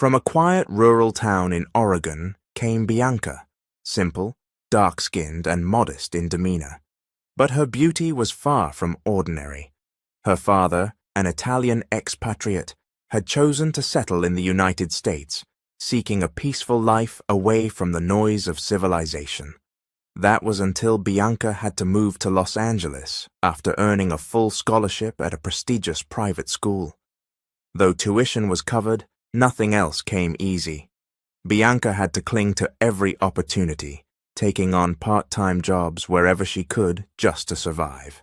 From a quiet rural town in Oregon came Bianca, simple, dark-skinned, and modest in demeanor. But her beauty was far from ordinary. Her father, an Italian expatriate, had chosen to settle in the United States, seeking a peaceful life away from the noise of civilization. That was until Bianca had to move to Los Angeles after earning a full scholarship at a prestigious private school. Though tuition was covered, nothing else came easy. Bianca had to cling to every opportunity, taking on part-time jobs wherever she could just to survive.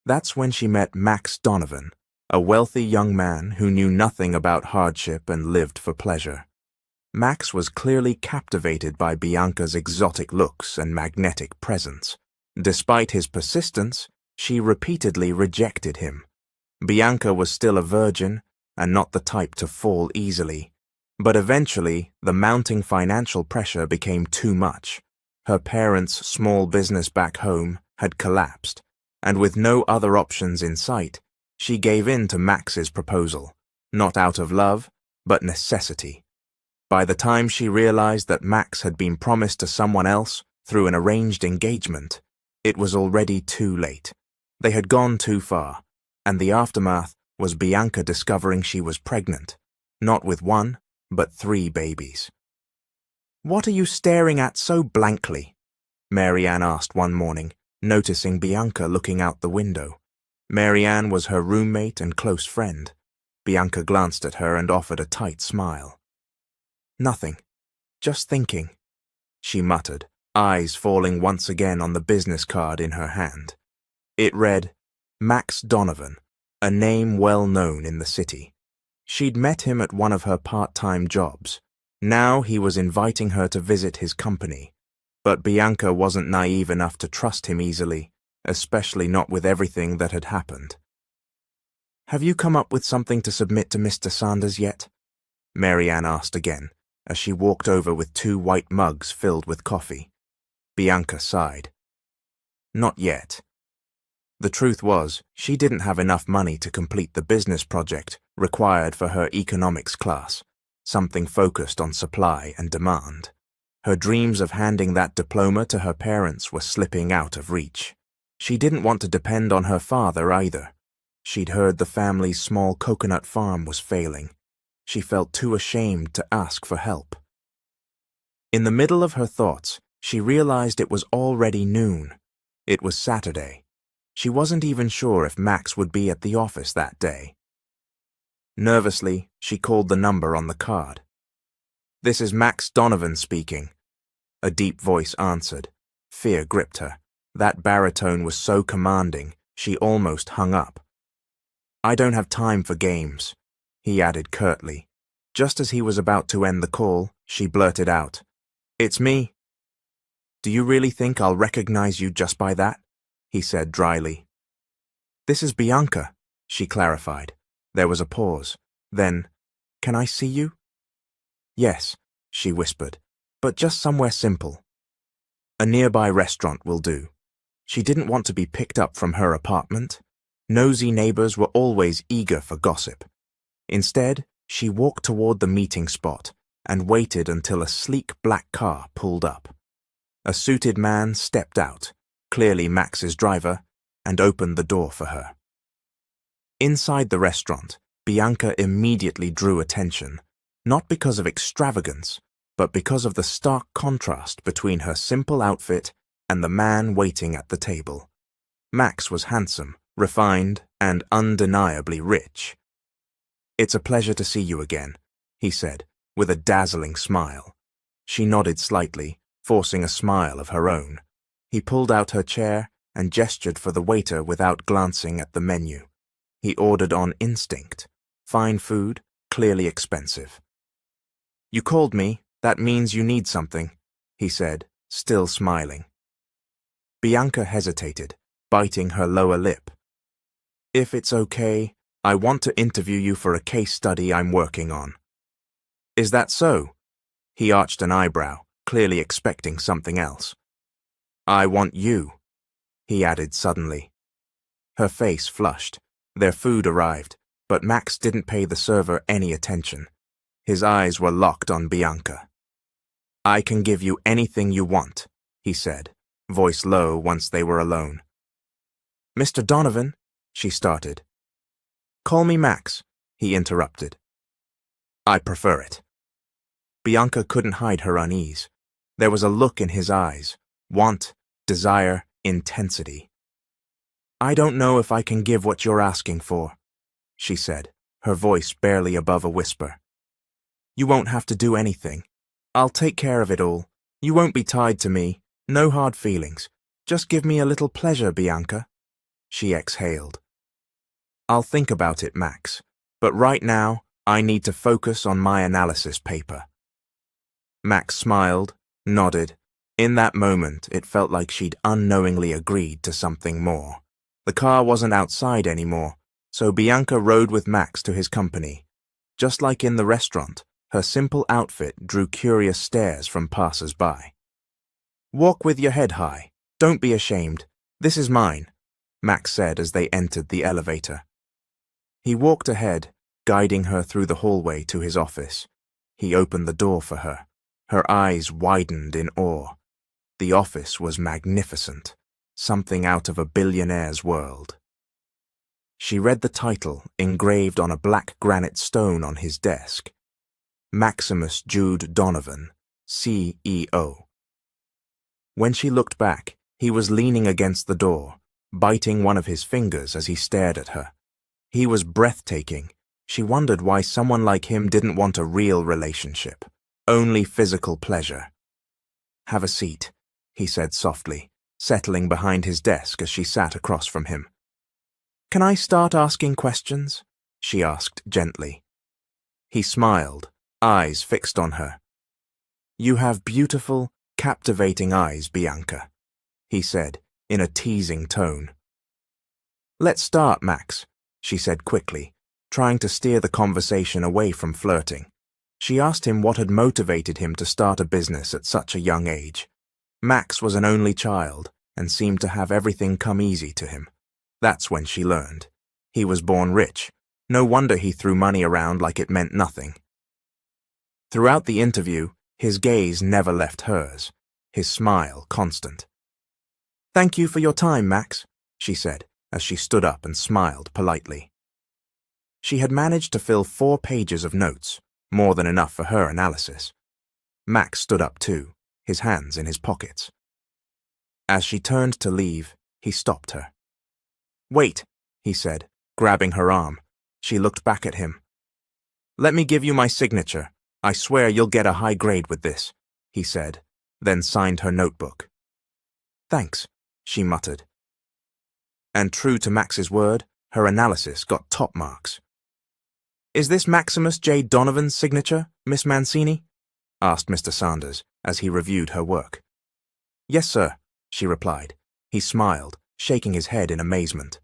That's when she met Max Donovan, a wealthy young man who knew nothing about hardship and lived for pleasure. Max was clearly captivated by Bianca's exotic looks and magnetic presence. Despite his persistence, she repeatedly rejected him. Bianca was still a virgin and not the type to fall easily, but eventually the mounting financial pressure became too much. Her parents' small business back home had collapsed, and with no other options in sight, she gave in to Max's proposal, not out of love, but necessity. By the time she realized that Max had been promised to someone else through an arranged engagement, it was already too late. They had gone too far, and the aftermath was Bianca discovering she was pregnant, not with one, but 3 babies. "What are you staring at so blankly?" Mary Ann asked one morning, noticing Bianca looking out the window. Mary Ann was her roommate and close friend. Bianca glanced at her and offered a tight smile. "Nothing. Just thinking," she muttered, eyes falling once again on the business card in her hand. It read, Max Donovan, a name well known in the city. She'd met him at one of her part-time jobs. Now he was inviting her to visit his company. But Bianca wasn't naive enough to trust him easily, especially not with everything that had happened. "Have you come up with something to submit to Mr. Sanders yet?" Mary Ann asked again, as she walked over with 2 white mugs filled with coffee. Bianca sighed. "Not yet." The truth was, she didn't have enough money to complete the business project required for her economics class, something focused on supply and demand. Her dreams of handing that diploma to her parents were slipping out of reach. She didn't want to depend on her father either. She'd heard the family's small coconut farm was failing. She felt too ashamed to ask for help. In the middle of her thoughts, she realized it was already noon. It was Saturday. She wasn't even sure if Max would be at the office that day. Nervously, she called the number on the card. "This is Max Donovan speaking." A deep voice answered. Fear gripped her. That baritone was so commanding, she almost hung up. "I don't have time for games," he added curtly. Just as he was about to end the call, she blurted out, "It's me." "Do you really think I'll recognize you just by that?" he said dryly. "This is Bianca," she clarified. There was a pause. Then, "Can I see you?" "Yes," she whispered, "but just somewhere simple." A nearby restaurant will do. She didn't want to be picked up from her apartment. Nosy neighbors were always eager for gossip. Instead, she walked toward the meeting spot and waited until a sleek black car pulled up. A suited man stepped out, clearly Max's driver, and opened the door for her. Inside the restaurant, Bianca immediately drew attention, not because of extravagance, but because of the stark contrast between her simple outfit and the man waiting at the table. Max was handsome, refined, and undeniably rich. "It's a pleasure to see you again," he said, with a dazzling smile. She nodded slightly, forcing a smile of her own. He pulled out her chair and gestured for the waiter without glancing at the menu. He ordered on instinct. Fine food, clearly expensive. "You called me. That means you need something," he said, still smiling. Bianca hesitated, biting her lower lip. "If it's okay, I want to interview you for a case study I'm working on." "Is that so?" He arched an eyebrow, clearly expecting something else. "I want you," he added suddenly. Her face flushed. Their food arrived, but Max didn't pay the server any attention. His eyes were locked on Bianca. "I can give you anything you want," he said, voice low once they were alone. "Mr. Donovan," she started. "Call me Max," he interrupted. "I prefer it." Bianca couldn't hide her unease. There was a look in his eyes, want, desire, intensity. "I don't know if I can give what you're asking for," she said, her voice barely above a whisper. "You won't have to do anything. I'll take care of it all. You won't be tied to me. No hard feelings. Just give me a little pleasure, Bianca." She exhaled. "I'll think about it, Max. But right now, I need to focus on my analysis paper." Max smiled, nodded. In that moment, it felt like she'd unknowingly agreed to something more. The car wasn't outside anymore, so Bianca rode with Max to his company. Just like in the restaurant, her simple outfit drew curious stares from passers-by. "Walk with your head high. Don't be ashamed. This is mine," Max said as they entered the elevator. He walked ahead, guiding her through the hallway to his office. He opened the door for her. Her eyes widened in awe. The office was magnificent, something out of a billionaire's world. She read the title engraved on a black granite stone on his desk. Maximus Jude Donovan, CEO. When she looked back, he was leaning against the door, biting one of his fingers as he stared at her. He was breathtaking. She wondered why someone like him didn't want a real relationship, only physical pleasure. "Have a seat," he said softly, settling behind his desk as she sat across from him. "Can I start asking questions?" she asked gently. He smiled, eyes fixed on her. "You have beautiful, captivating eyes, Bianca," he said in a teasing tone. "Let's start, Max," she said quickly, trying to steer the conversation away from flirting. She asked him what had motivated him to start a business at such a young age. Max was an only child and seemed to have everything come easy to him. That's when she learned. He was born rich. No wonder he threw money around like it meant nothing. Throughout the interview, his gaze never left hers, his smile constant. "Thank you for your time, Max," she said as she stood up and smiled politely. She had managed to fill 4 pages of notes, more than enough for her analysis. Max stood up too, his hands in his pockets. As she turned to leave, he stopped her. "Wait," he said, grabbing her arm. She looked back at him. "Let me give you my signature. I swear you'll get a high grade with this," he said, then signed her notebook. "Thanks," she muttered. And true to Max's word, her analysis got top marks. "Is this Maximus J. Donovan's signature, Miss Mancini?" asked Mr. Sanders as he reviewed her work. "Yes, sir," she replied. He smiled, shaking his head in amazement.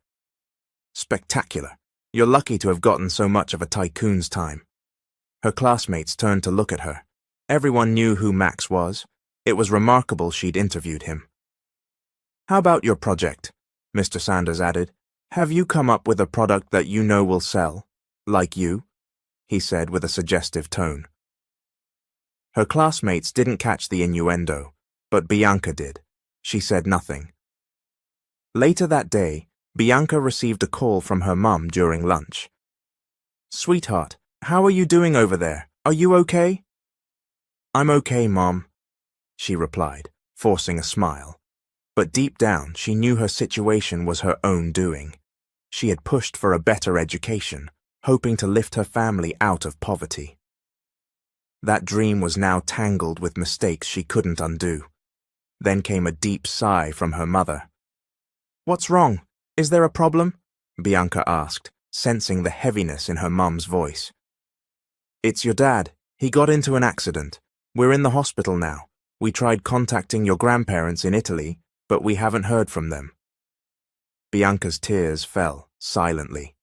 "Spectacular. You're lucky to have gotten so much of a tycoon's time." Her classmates turned to look at her. Everyone knew who Max was. It was remarkable she'd interviewed him. "How about your project?" Mr. Sanders added. "Have you come up with a product that you know will sell? Like you?" he said with a suggestive tone. Her classmates didn't catch the innuendo, but Bianca did. She said nothing. Later that day, Bianca received a call from her mum during lunch. "Sweetheart, how are you doing over there? Are you okay?" "I'm okay, Mom," she replied, forcing a smile. But deep down, she knew her situation was her own doing. She had pushed for a better education, hoping to lift her family out of poverty. That dream was now tangled with mistakes she couldn't undo. Then came a deep sigh from her mother. "What's wrong? Is there a problem?" Bianca asked, sensing the heaviness in her mum's voice. "It's your dad. He got into an accident. We're in the hospital now. We tried contacting your grandparents in Italy, but we haven't heard from them." Bianca's tears fell silently.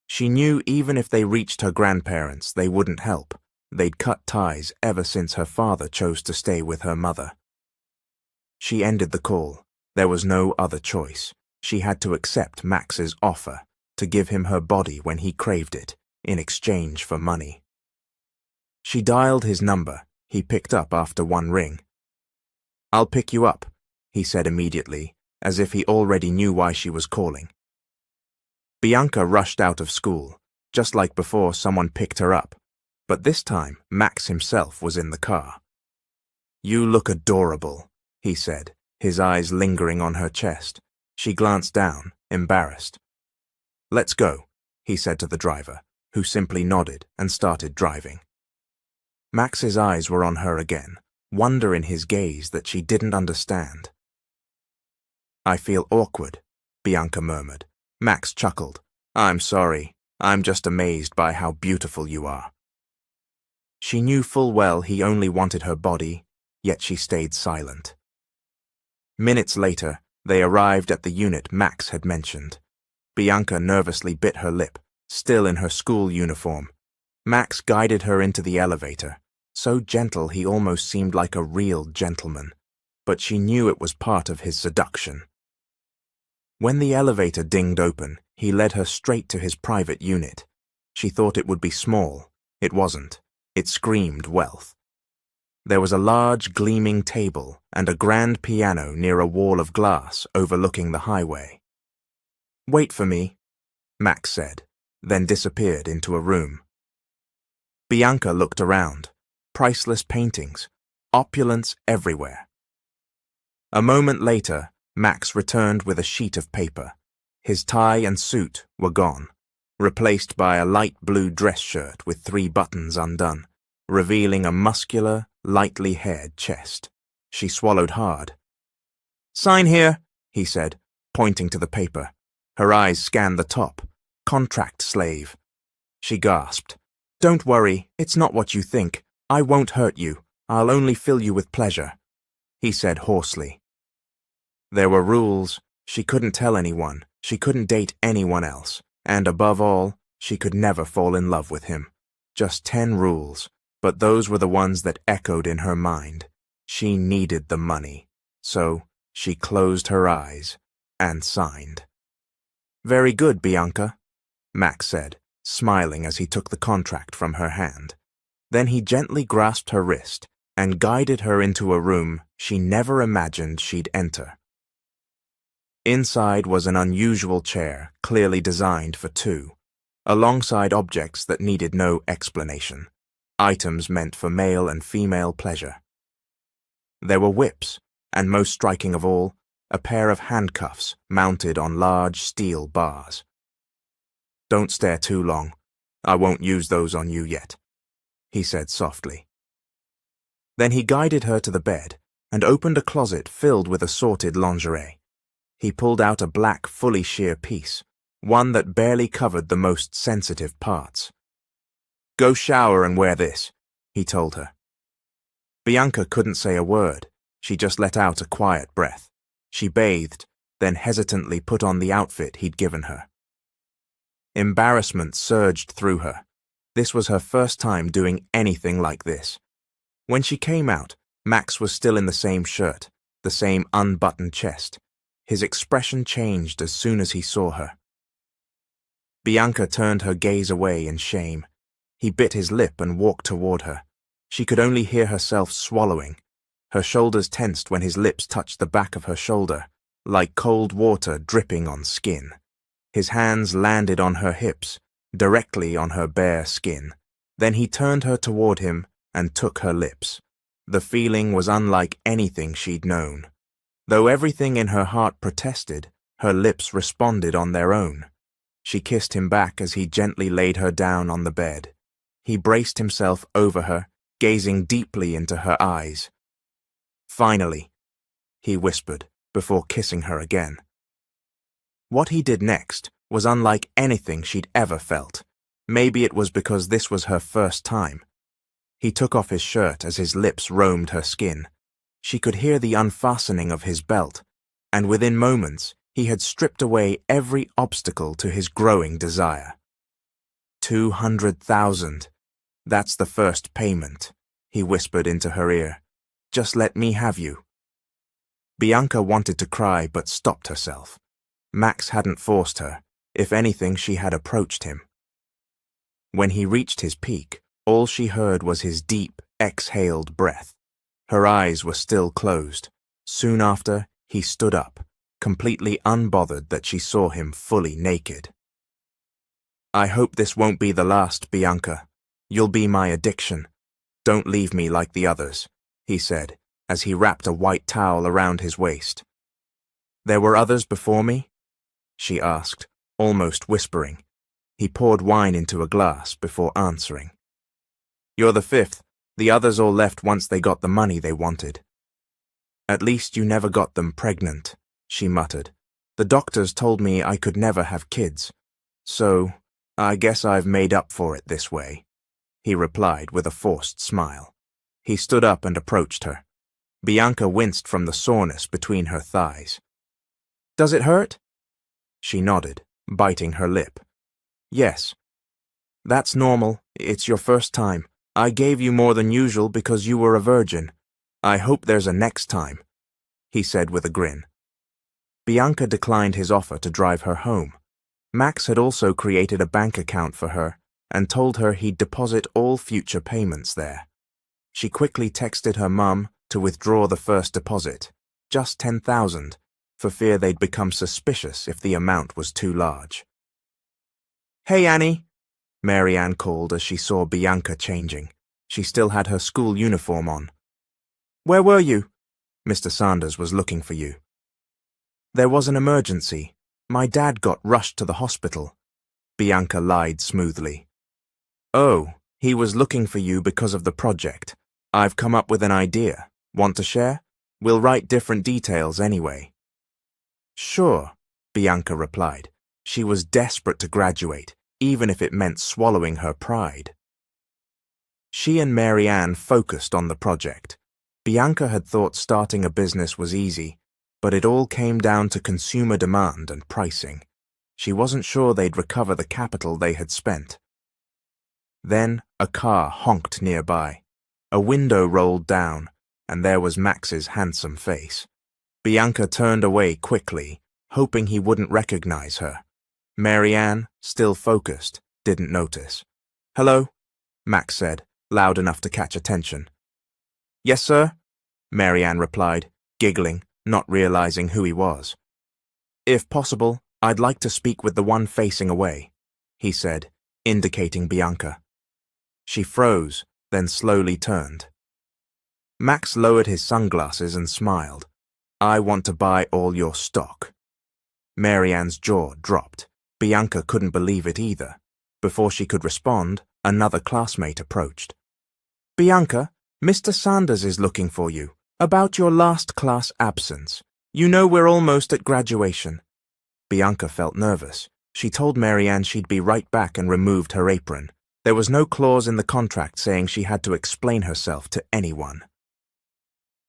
She knew even if they reached her grandparents, they wouldn't help. They'd cut ties ever since her father chose to stay with her mother. She ended the call. There was no other choice. She had to accept Max's offer to give him her body when he craved it, in exchange for money. She dialed his number. He picked up after one ring. "I'll pick you up," he said immediately, as if he already knew why she was calling. Bianca rushed out of school. Just like before, someone picked her up. But this time, Max himself was in the car. "You look adorable," he said, his eyes lingering on her chest. She glanced down, embarrassed. "Let's go," he said to the driver, who simply nodded and started driving. Max's eyes were on her again, wonder in his gaze that she didn't understand. "I feel awkward," Bianca murmured. Max chuckled. "I'm sorry. I'm just amazed by how beautiful you are." She knew full well he only wanted her body, yet she stayed silent. Minutes later, they arrived at the unit Max had mentioned. Bianca nervously bit her lip, still in her school uniform. Max guided her into the elevator, so gentle he almost seemed like a real gentleman, but she knew it was part of his seduction. When the elevator dinged open, he led her straight to his private unit. She thought it would be small. It wasn't. It screamed wealth. There was a large, gleaming table and a grand piano near a wall of glass overlooking the highway. "Wait for me," Max said, then disappeared into a room. Bianca looked around. Priceless paintings, opulence everywhere. A moment later, Max returned with a sheet of paper. His tie and suit were gone, replaced by a light blue dress shirt with 3 buttons undone, revealing a muscular, lightly haired chest. She swallowed hard. "Sign here," he said, pointing to the paper. Her eyes scanned the top. "Contract slave." She gasped. "Don't worry, it's not what you think. I won't hurt you. I'll only fill you with pleasure," he said hoarsely. There were rules. She couldn't tell anyone. She couldn't date anyone else. And above all, she could never fall in love with him. Just 10 rules, but those were the ones that echoed in her mind. She needed the money. So she closed her eyes and signed. "Very good, Bianca," Max said, smiling as he took the contract from her hand. Then he gently grasped her wrist and guided her into a room she never imagined she'd enter. Inside was an unusual chair, clearly designed for 2, alongside objects that needed no explanation, items meant for male and female pleasure. There were whips, and most striking of all, a pair of handcuffs mounted on large steel bars. "Don't stare too long. I won't use those on you yet," he said softly. Then he guided her to the bed and opened a closet filled with assorted lingerie. He pulled out a black, fully sheer piece, one that barely covered the most sensitive parts. "Go shower and wear this," he told her. Bianca couldn't say a word. She just let out a quiet breath. She bathed, then hesitantly put on the outfit he'd given her. Embarrassment surged through her. This was her first time doing anything like this. When she came out, Max was still in the same shirt, the same unbuttoned chest. His expression changed as soon as he saw her. Bianca turned her gaze away in shame. He bit his lip and walked toward her. She could only hear herself swallowing. Her shoulders tensed when his lips touched the back of her shoulder, like cold water dripping on skin. His hands landed on her hips, directly on her bare skin. Then he turned her toward him and took her lips. The feeling was unlike anything she'd known. Though everything in her heart protested, her lips responded on their own. She kissed him back as he gently laid her down on the bed. He braced himself over her, gazing deeply into her eyes. "Finally," he whispered, before kissing her again. What he did next was unlike anything she'd ever felt. Maybe it was because this was her first time. He took off his shirt as his lips roamed her skin. She could hear the unfastening of his belt, and within moments he had stripped away every obstacle to his growing desire. 200,000. "That's the first payment," he whispered into her ear. "Just let me have you." Bianca wanted to cry but stopped herself. Max hadn't forced her. If anything, she had approached him. When he reached his peak, All she heard was his deep, exhaled breath. Her eyes were still closed. Soon after, he stood up, completely unbothered that she saw him fully naked. "I hope this won't be the last, Bianca. You'll be my addiction. Don't leave me like the others," he said, as he wrapped a white towel around his waist. "There were others before me?" she asked, almost whispering. He poured wine into a glass before answering. "You're the fifth. The others all left once they got the money they wanted." "At least you never got them pregnant," she muttered. "The doctors told me I could never have kids. So, I guess I've made up for it this way," he replied with a forced smile. He stood up and approached her. Bianca winced from the soreness between her thighs. "Does it hurt?" She nodded, biting her lip. "Yes." "That's normal. It's your first time. I gave you more than usual because you were a virgin. I hope there's a next time," he said with a grin. Bianca declined his offer to drive her home. Max had also created a bank account for her and told her he'd deposit all future payments there. She quickly texted her mum to withdraw the first deposit, just $10,000, for fear they'd become suspicious if the amount was too large. "Hey, Annie," Mary Ann called as she saw Bianca changing. She still had her school uniform on. "Where were you?" "Mr. Sanders was looking for you." "There was an emergency. My dad got rushed to the hospital," Bianca lied smoothly. "Oh, he was looking for you because of the project. I've come up with an idea. Want to share? We'll write different details anyway." "Sure," Bianca replied. She was desperate to graduate, even if it meant swallowing her pride. She and Mary Ann focused on the project. Bianca had thought starting a business was easy, but it all came down to consumer demand and pricing. She wasn't sure they'd recover the capital they had spent. Then a car honked nearby. A window rolled down, and there was Max's handsome face. Bianca turned away quickly, hoping he wouldn't recognize her. Mary Ann, still focused, didn't notice. "Hello?" Max said, loud enough to catch attention. "Yes, sir?" Mary Ann replied, giggling, not realizing who he was. "If possible, I'd like to speak with the one facing away," he said, indicating Bianca. She froze, then slowly turned. Max lowered his sunglasses and smiled. "I want to buy all your stock." Mary Ann's jaw dropped. Bianca couldn't believe it either. Before she could respond, another classmate approached. "Bianca, Mr. Sanders is looking for you, about your last class absence. You know we're almost at graduation." Bianca felt nervous. She told Mary Ann she'd be right back and removed her apron. There was no clause in the contract saying she had to explain herself to anyone.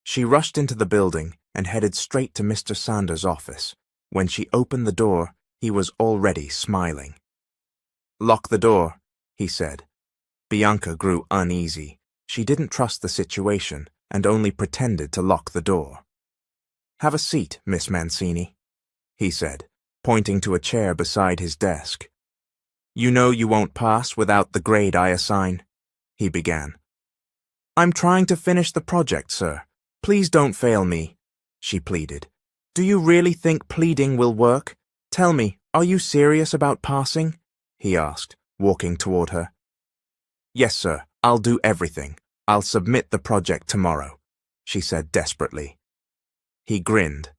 She rushed into the building and headed straight to Mr. Sanders' office. When she opened the door, he was already smiling. "Lock the door," he said. Bianca grew uneasy. She didn't trust the situation and only pretended to lock the door. "Have a seat, Miss Mancini," he said, pointing to a chair beside his desk. "You know you won't pass without the grade I assign," he began. "I'm trying to finish the project, sir. Please don't fail me," she pleaded. "Do you really think pleading will work? Tell me, are you serious about passing?" he asked, walking toward her. "Yes, sir, I'll do everything. I'll submit the project tomorrow," she said desperately. He grinned.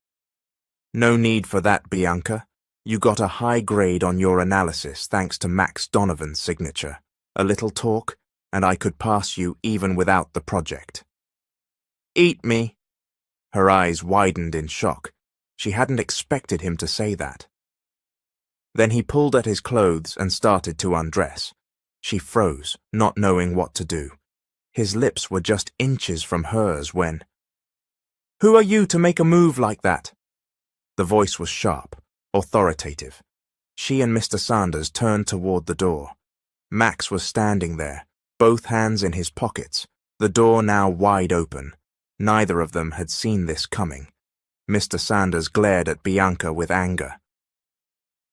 "No need for that, Bianca. You got a high grade on your analysis thanks to Max Donovan's signature. A little talk, and I could pass you even without the project." "Eat me." Her eyes widened in shock. She hadn't expected him to say that. Then he pulled at his clothes and started to undress. She froze, not knowing what to do. His lips were just inches from hers when... "Who are you to make a move like that?" The voice was sharp, authoritative. She and Mr. Sanders turned toward the door. Max was standing there, both hands in his pockets, the door now wide open. Neither of them had seen this coming. Mr. Sanders glared at Bianca with anger.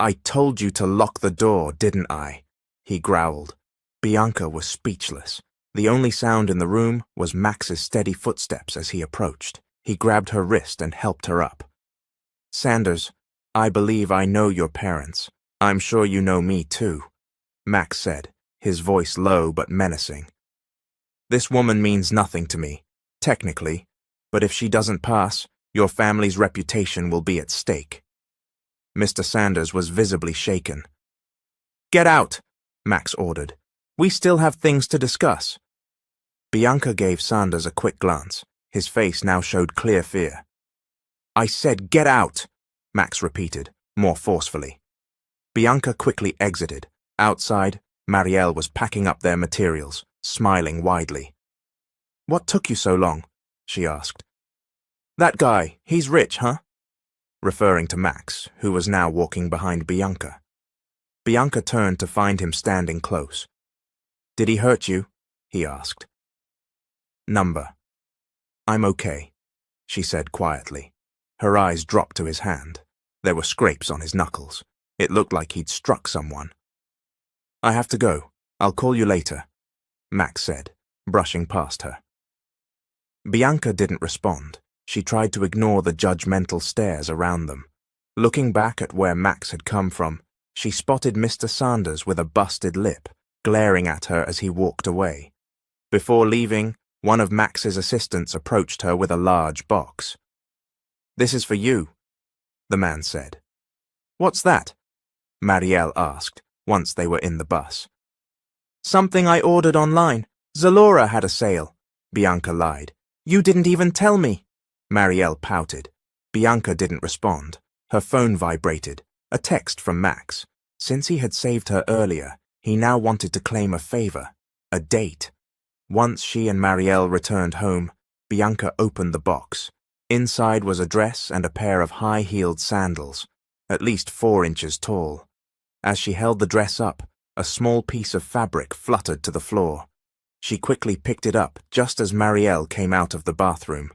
"I told you to lock the door, didn't I?" he growled. Bianca was speechless. The only sound in the room was Max's steady footsteps as he approached. He grabbed her wrist and helped her up. "Sanders, I believe I know your parents. I'm sure you know me too," Max said, his voice low but menacing. "This woman means nothing to me, technically, but if she doesn't pass, your family's reputation will be at stake." Mr. Sanders was visibly shaken. "Get out," Max ordered. "We still have things to discuss." Bianca gave Sanders a quick glance. His face now showed clear fear. "I said get out," Max repeated, more forcefully. Bianca quickly exited. Outside, Marielle was packing up their materials, smiling widely. "What took you so long?" she asked. "That guy, he's rich, huh?" referring to Max, who was now walking behind Bianca. Bianca turned to find him standing close. "Did he hurt you?" he asked. "Number. I'm okay," she said quietly. Her eyes dropped to his hand. There were scrapes on his knuckles. It looked like he'd struck someone. "I have to go. I'll call you later," Max said, brushing past her. Bianca didn't respond. She tried to ignore the judgmental stares around them. Looking back at where Max had come from, she spotted Mr. Sanders with a busted lip, glaring at her as he walked away. Before leaving, one of Max's assistants approached her with a large box. "This is for you," the man said. "What's that?" Marielle asked, once they were in the bus. "Something I ordered online. Zalora had a sale," Bianca lied. "You didn't even tell me." Marielle pouted. Bianca didn't respond. Her phone vibrated. A text from Max. Since he had saved her earlier, he now wanted to claim a favor. A date. Once she and Marielle returned home, Bianca opened the box. Inside was a dress and a pair of high-heeled sandals, at least 4 inches tall. As she held the dress up, a small piece of fabric fluttered to the floor. She quickly picked it up just as Marielle came out of the bathroom.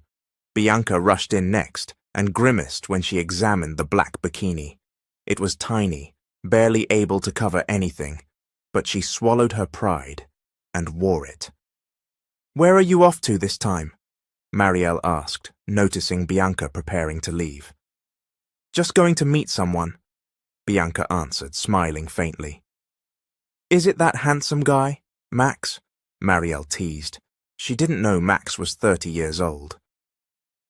Bianca rushed in next and grimaced when she examined the black bikini. It was tiny, barely able to cover anything, but she swallowed her pride and wore it. "Where are you off to this time?" Marielle asked, noticing Bianca preparing to leave. "Just going to meet someone," Bianca answered, smiling faintly. "Is it that handsome guy, Max?" Marielle teased. She didn't know Max was 30 years old.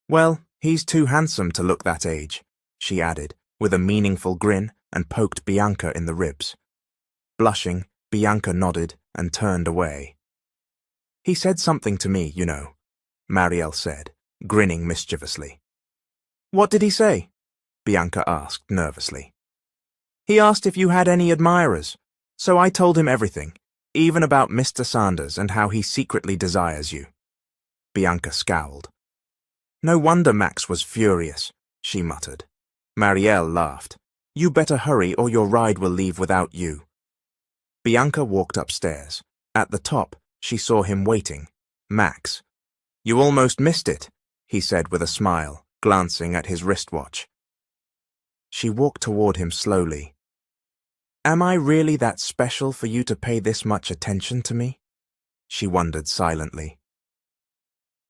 "Well, he's too handsome to look that age," she added, with a meaningful grin, and poked Bianca in the ribs. Blushing, Bianca nodded and turned away. "He said something to me, you know," Marielle said, grinning mischievously. "What did he say?" Bianca asked nervously. "He asked if you had any admirers, so I told him everything, even about Mr. Sanders and how he secretly desires you." Bianca scowled. "No wonder Max was furious," she muttered. Marielle laughed. "You better hurry or your ride will leave without you." Bianca walked upstairs. At the top, she saw him waiting. Max. "You almost missed it," he said with a smile, glancing at his wristwatch. She walked toward him slowly. "Am I really that special for you to pay this much attention to me?" she wondered silently.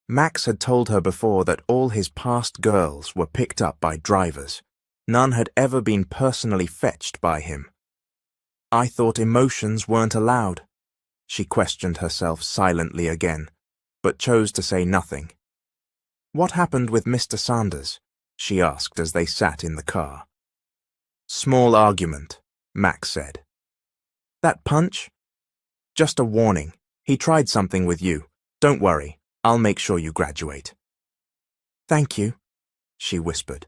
Max had told her before that all his past girls were picked up by drivers. None had ever been personally fetched by him. "I thought emotions weren't allowed," she questioned herself silently again, but chose to say nothing. "What happened with Mr. Sanders?" she asked as they sat in the car. "Small argument," Max said. "That punch?" "Just a warning. He tried something with you. Don't worry, I'll make sure you graduate." "Thank you," she whispered.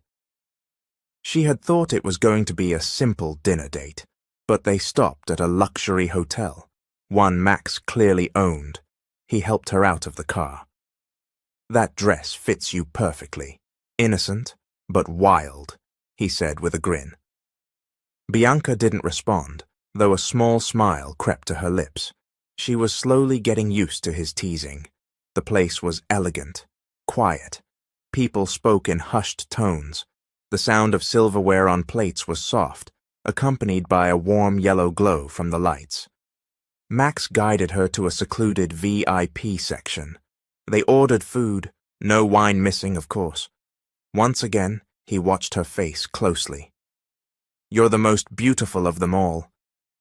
She had thought it was going to be a simple dinner date, but they stopped at a luxury hotel, one Max clearly owned. He helped her out of the car. "That dress fits you perfectly. Innocent, but wild," he said with a grin. Bianca didn't respond, though a small smile crept to her lips. She was slowly getting used to his teasing. The place was elegant, quiet. People spoke in hushed tones. The sound of silverware on plates was soft, accompanied by a warm yellow glow from the lights. Max guided her to a secluded VIP section. They ordered food, no wine missing, of course. Once again, he watched her face closely. "You're the most beautiful of them all.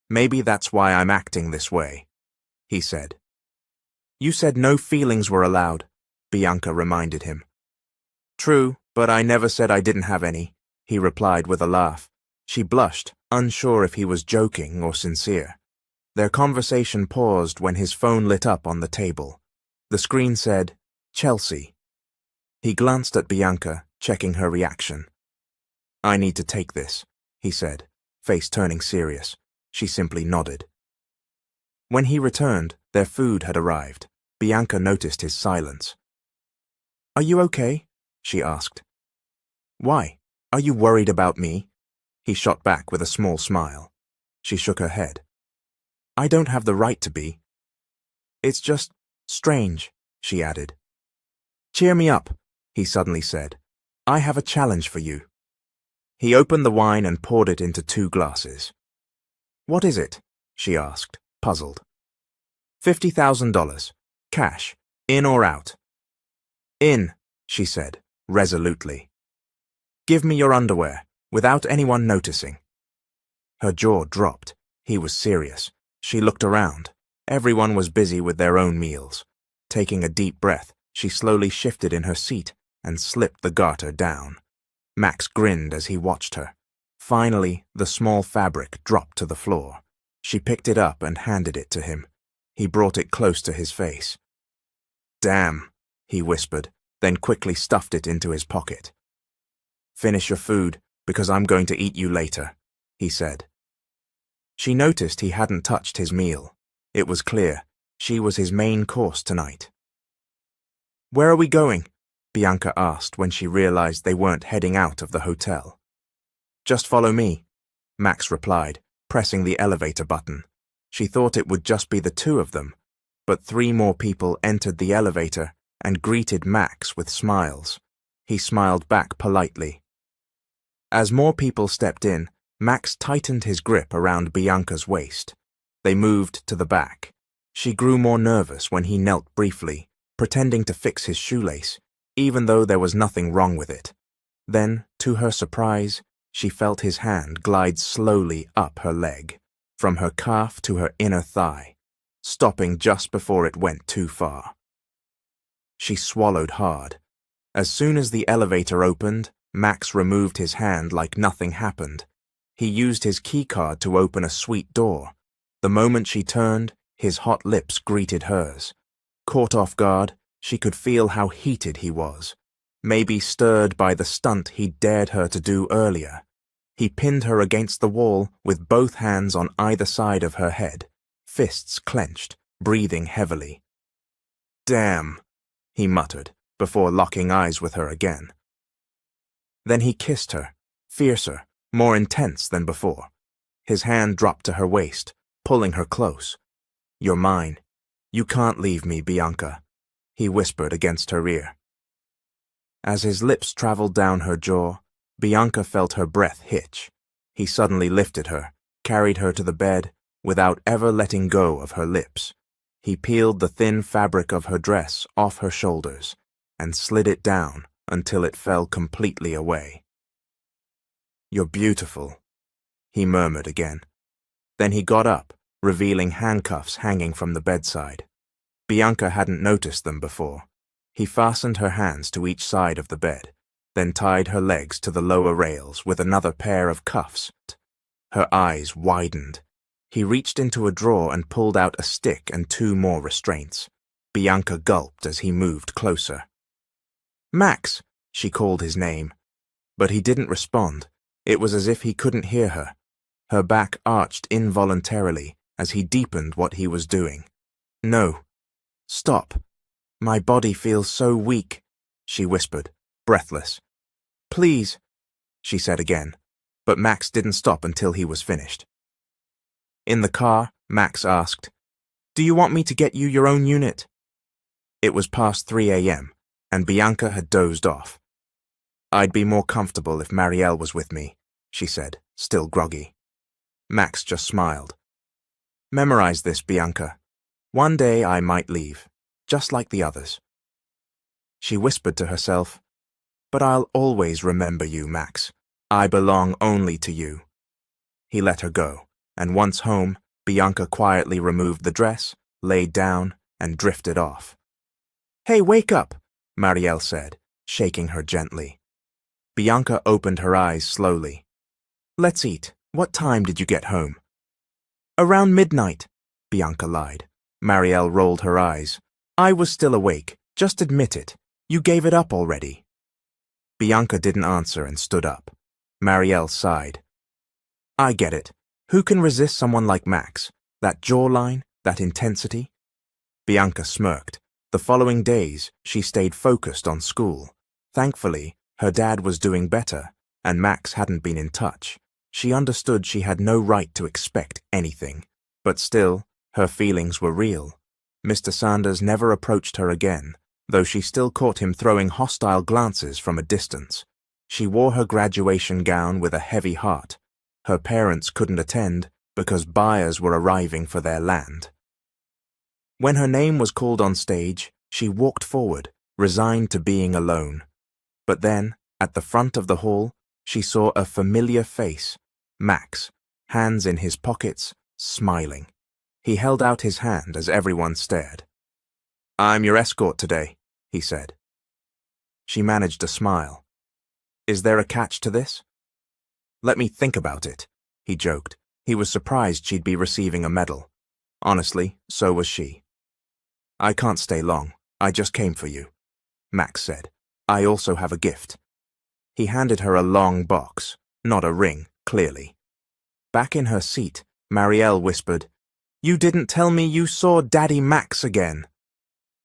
Maybe that's why I'm acting this way," he said. "You said no feelings were allowed," Bianca reminded him. "True, but I never said I didn't have any," he replied with a laugh. She blushed, unsure if he was joking or sincere. Their conversation paused when his phone lit up on the table. The screen said, "Chelsea." He glanced at Bianca, checking her reaction. "I need to take this," he said, face turning serious. She simply nodded. When he returned, their food had arrived. Bianca noticed his silence. "Are you okay?" she asked. "Why? Are you worried about me?" He shot back with a small smile. She shook her head. "I don't have the right to be." "It's just strange," she added. "Cheer me up," he suddenly said. "I have a challenge for you." He opened the wine and poured it into 2 glasses. "What is it?" she asked, puzzled. $50,000. Cash. In or out?" "In," she said, resolutely. "Give me your underwear, without anyone noticing." Her jaw dropped. He was serious. She looked around. Everyone was busy with their own meals. Taking a deep breath, she slowly shifted in her seat and slipped the garter down. Max grinned as he watched her. Finally, the small fabric dropped to the floor. She picked it up and handed it to him. He brought it close to his face. "Damn," he whispered, then quickly stuffed it into his pocket. "Finish your food, because I'm going to eat you later," he said. She noticed he hadn't touched his meal. It was clear. She was his main course tonight. "Where are we going?" Bianca asked when she realized they weren't heading out of the hotel. "Just follow me," Max replied, pressing the elevator button. She thought it would just be the 2 of them, but 3 more people entered the elevator and greeted Max with smiles. He smiled back politely. As more people stepped in, Max tightened his grip around Bianca's waist. They moved to the back. She grew more nervous when he knelt briefly, pretending to fix his shoelace, even though there was nothing wrong with it. Then, to her surprise, she felt his hand glide slowly up her leg, from her calf to her inner thigh, stopping just before it went too far. She swallowed hard. As soon as the elevator opened, Max removed his hand like nothing happened. He used his keycard to open a suite door. The moment she turned, his hot lips greeted hers. Caught off guard, she could feel how heated he was, maybe stirred by the stunt he'd dared her to do earlier. He pinned her against the wall with both hands on either side of her head, fists clenched, breathing heavily. "Damn," he muttered, before locking eyes with her again. Then he kissed her, fiercer, more intense than before. His hand dropped to her waist, pulling her close. "You're mine. You can't leave me, Bianca," he whispered against her ear. As his lips traveled down her jaw, Bianca felt her breath hitch. He suddenly lifted her, carried her to the bed, without ever letting go of her lips. He peeled the thin fabric of her dress off her shoulders and slid it down until it fell completely away. "You're beautiful," he murmured again. Then he got up, revealing handcuffs hanging from the bedside. Bianca hadn't noticed them before. He fastened her hands to each side of the bed, then tied her legs to the lower rails with another pair of cuffs. Her eyes widened. He reached into a drawer and pulled out a stick and 2 more restraints. Bianca gulped as he moved closer. "Max!" she called his name. But he didn't respond. It was as if he couldn't hear her. Her back arched involuntarily as he deepened what he was doing. "No. Stop. My body feels so weak," she whispered, breathless. "Please," she said again, but Max didn't stop until he was finished. In the car, Max asked, "Do you want me to get you your own unit?" It was past 3 a.m., and Bianca had dozed off. "I'd be more comfortable if Marielle was with me," she said, still groggy. Max just smiled. Memorize this, Bianca. One day I might leave, just like the others. She whispered to herself, but I'll always remember you, Max. I belong only to you. He let her go, and once home, Bianca quietly removed the dress, laid down, and drifted off. Hey, wake up, Marielle said, shaking her gently. Bianca opened her eyes slowly. Let's eat. What time did you get home? Around midnight, Bianca lied. Marielle rolled her eyes. I was still awake. Just admit it. You gave it up already. Bianca didn't answer and stood up. Marielle sighed. I get it. Who can resist someone like Max? That jawline, that intensity? Bianca smirked. The following days, she stayed focused on school. Thankfully, her dad was doing better, and Max hadn't been in touch. She understood she had no right to expect anything, but still, her feelings were real. Mr. Sanders never approached her again, though she still caught him throwing hostile glances from a distance. She wore her graduation gown with a heavy heart. Her parents couldn't attend because buyers were arriving for their land. When her name was called on stage, she walked forward, resigned to being alone. But then, at the front of the hall, she saw a familiar face, Max, hands in his pockets, smiling. He held out his hand as everyone stared. I'm your escort today, he said. She managed a smile. Is there a catch to this? Let me think about it, he joked. He was surprised she'd be receiving a medal. Honestly, so was she. I can't stay long. I just came for you, Max said. I also have a gift. He handed her a long box, not a ring, clearly. Back in her seat, Marielle whispered, You didn't tell me you saw Daddy Max again.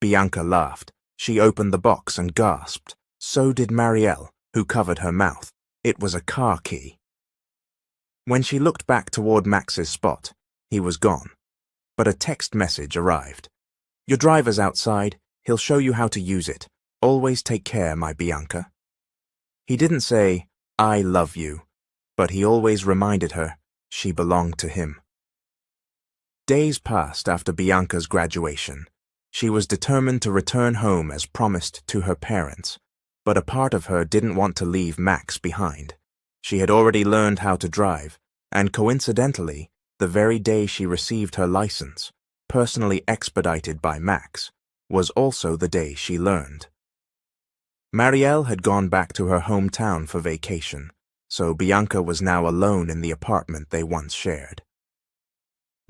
Bianca laughed. She opened the box and gasped. So did Marielle, who covered her mouth. It was a car key. When she looked back toward Max's spot, he was gone. But a text message arrived. Your driver's outside. He'll show you how to use it. Always take care, my Bianca. He didn't say, I love you, but he always reminded her she belonged to him. Days passed after Bianca's graduation. She was determined to return home as promised to her parents, but a part of her didn't want to leave Max behind. She had already learned how to drive, and coincidentally, the very day she received her license, personally expedited by Max, was also the day she learned. Marielle had gone back to her hometown for vacation, so Bianca was now alone in the apartment they once shared.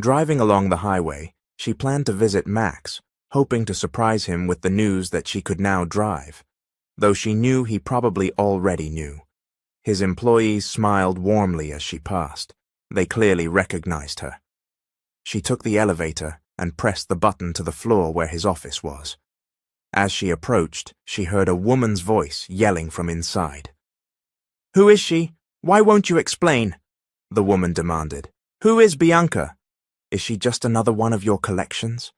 Driving along the highway, she planned to visit Max, hoping to surprise him with the news that she could now drive, though she knew he probably already knew. His employees smiled warmly as she passed. They clearly recognized her. She took the elevator and pressed the button to the floor where his office was. As she approached, she heard a woman's voice yelling from inside. Who is she? Why won't you explain? The woman demanded. Who is Bianca? Is she just another one of your collections?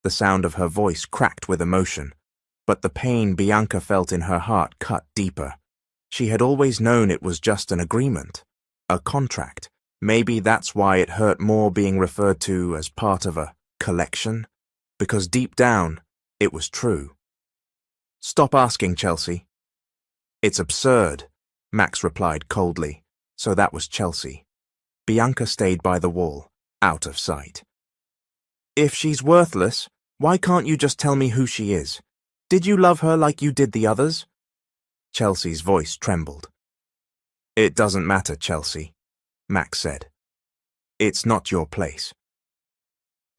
The sound of her voice cracked with emotion, but the pain Bianca felt in her heart cut deeper. She had always known it was just an agreement, a contract. Maybe that's why it hurt more being referred to as part of a collection, because deep down, it was true. Stop asking, Chelsea. It's absurd, Max replied coldly. So that was Chelsea. Bianca stayed by the wall, out of sight. If she's worthless, why can't you just tell me who she is? Did you love her like you did the others? Chelsea's voice trembled. It doesn't matter, Chelsea, Max said. It's not your place.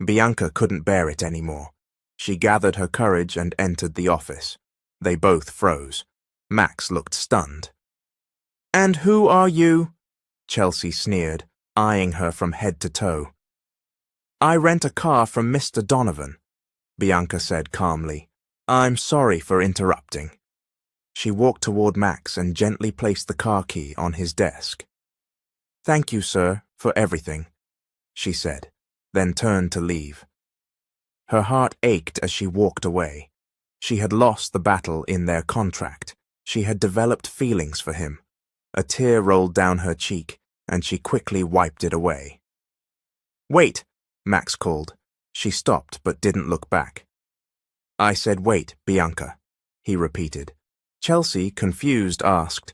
Bianca couldn't bear it anymore. She gathered her courage and entered the office. They both froze. Max looked stunned. And who are you? Chelsea sneered, eyeing her from head to toe. I rent a car from Mr. Donovan, Bianca said calmly. I'm sorry for interrupting. She walked toward Max and gently placed the car key on his desk. Thank you, sir, for everything, she said, then turned to leave. Her heart ached as she walked away. She had lost the battle in their contract. She had developed feelings for him. A tear rolled down her cheek, and she quickly wiped it away. Wait, Max called. She stopped but didn't look back. I said, "Wait, Bianca," he repeated. Chelsea, confused, asked,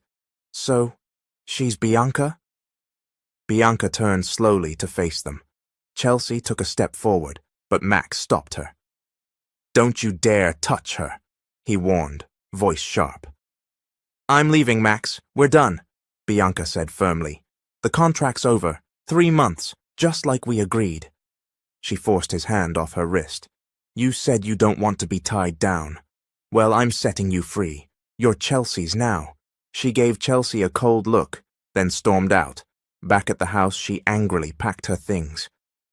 "So, she's Bianca?" Bianca turned slowly to face them. Chelsea took a step forward, but Max stopped her. "Don't you dare touch her," he warned, voice sharp. "I'm leaving, Max. We're done," Bianca said firmly. "The contract's over. 3 months, just like we agreed." She forced his hand off her wrist. "You said you don't want to be tied down. Well, I'm setting you free. You're Chelsea's now." She gave Chelsea a cold look, then stormed out. Back at the house, she angrily packed her things.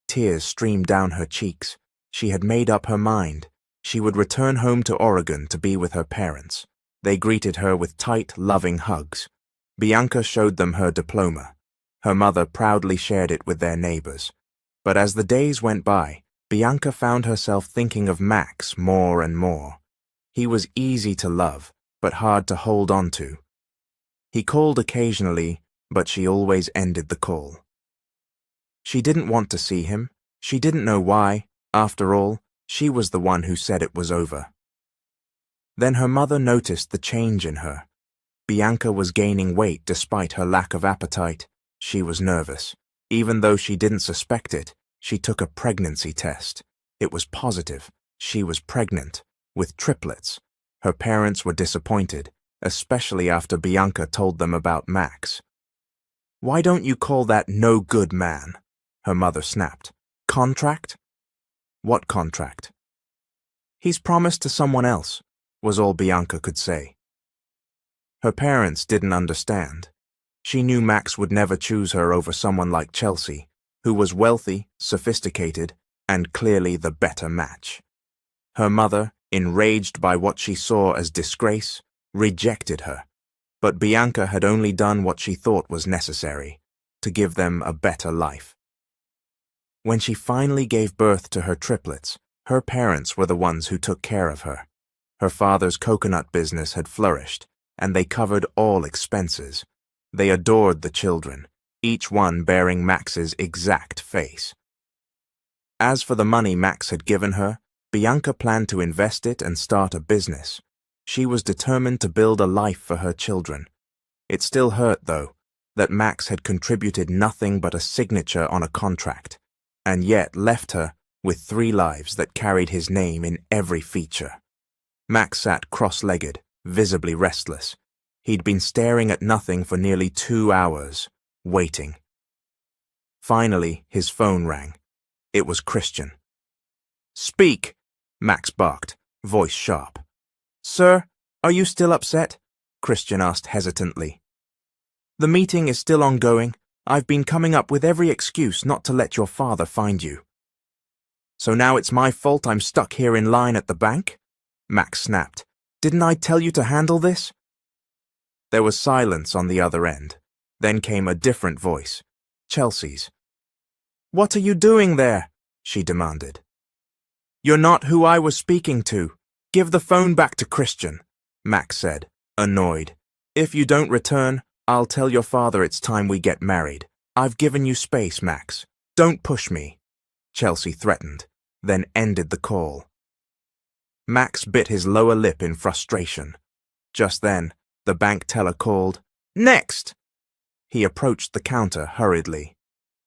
Tears streamed down her cheeks. She had made up her mind. She would return home to Oregon to be with her parents. They greeted her with tight, loving hugs. Bianca showed them her diploma. Her mother proudly shared it with their neighbors. But as the days went by, Bianca found herself thinking of Max more and more. He was easy to love, but hard to hold on to. He called occasionally, but she always ended the call. She didn't want to see him. She didn't know why. After all, she was the one who said it was over. Then her mother noticed the change in her. Bianca was gaining weight despite her lack of appetite. She was nervous. Even though she didn't suspect it, she took a pregnancy test. It was positive. She was pregnant, with triplets. Her parents were disappointed, especially after Bianca told them about Max. "Why don't you call that no good man?" her mother snapped. "Contract?" "What contract?" "He's promised to someone else," was all Bianca could say. Her parents didn't understand. She knew Max would never choose her over someone like Chelsea, who was wealthy, sophisticated, and clearly the better match. Her mother, enraged by what she saw as disgrace, rejected her. But Bianca had only done what she thought was necessary, to give them a better life. When she finally gave birth to her triplets, her parents were the ones who took care of her. Her father's coconut business had flourished, and they covered all expenses. They adored the children, each one bearing Max's exact face. As for the money Max had given her, Bianca planned to invest it and start a business. She was determined to build a life for her children. It still hurt, though, that Max had contributed nothing but a signature on a contract, and yet left her with 3 lives that carried his name in every feature. Max sat cross-legged, visibly restless. He'd been staring at nothing for nearly 2 hours, waiting. Finally, his phone rang. It was Christian. "Speak," Max barked, voice sharp. "Sir, are you still upset?" Christian asked hesitantly. "The meeting is still ongoing. I've been coming up with every excuse not to let your father find you." "So now it's my fault I'm stuck here in line at the bank?" Max snapped. "Didn't I tell you to handle this?" There was silence on the other end. Then came a different voice, Chelsea's. "What are you doing there?" she demanded. "You're not who I was speaking to. Give the phone back to Christian," Max said, annoyed. "If you don't return, I'll tell your father it's time we get married. I've given you space, Max. Don't push me," Chelsea threatened, then ended the call. Max bit his lower lip in frustration. Just then, the bank teller called, "Next!" He approached the counter hurriedly.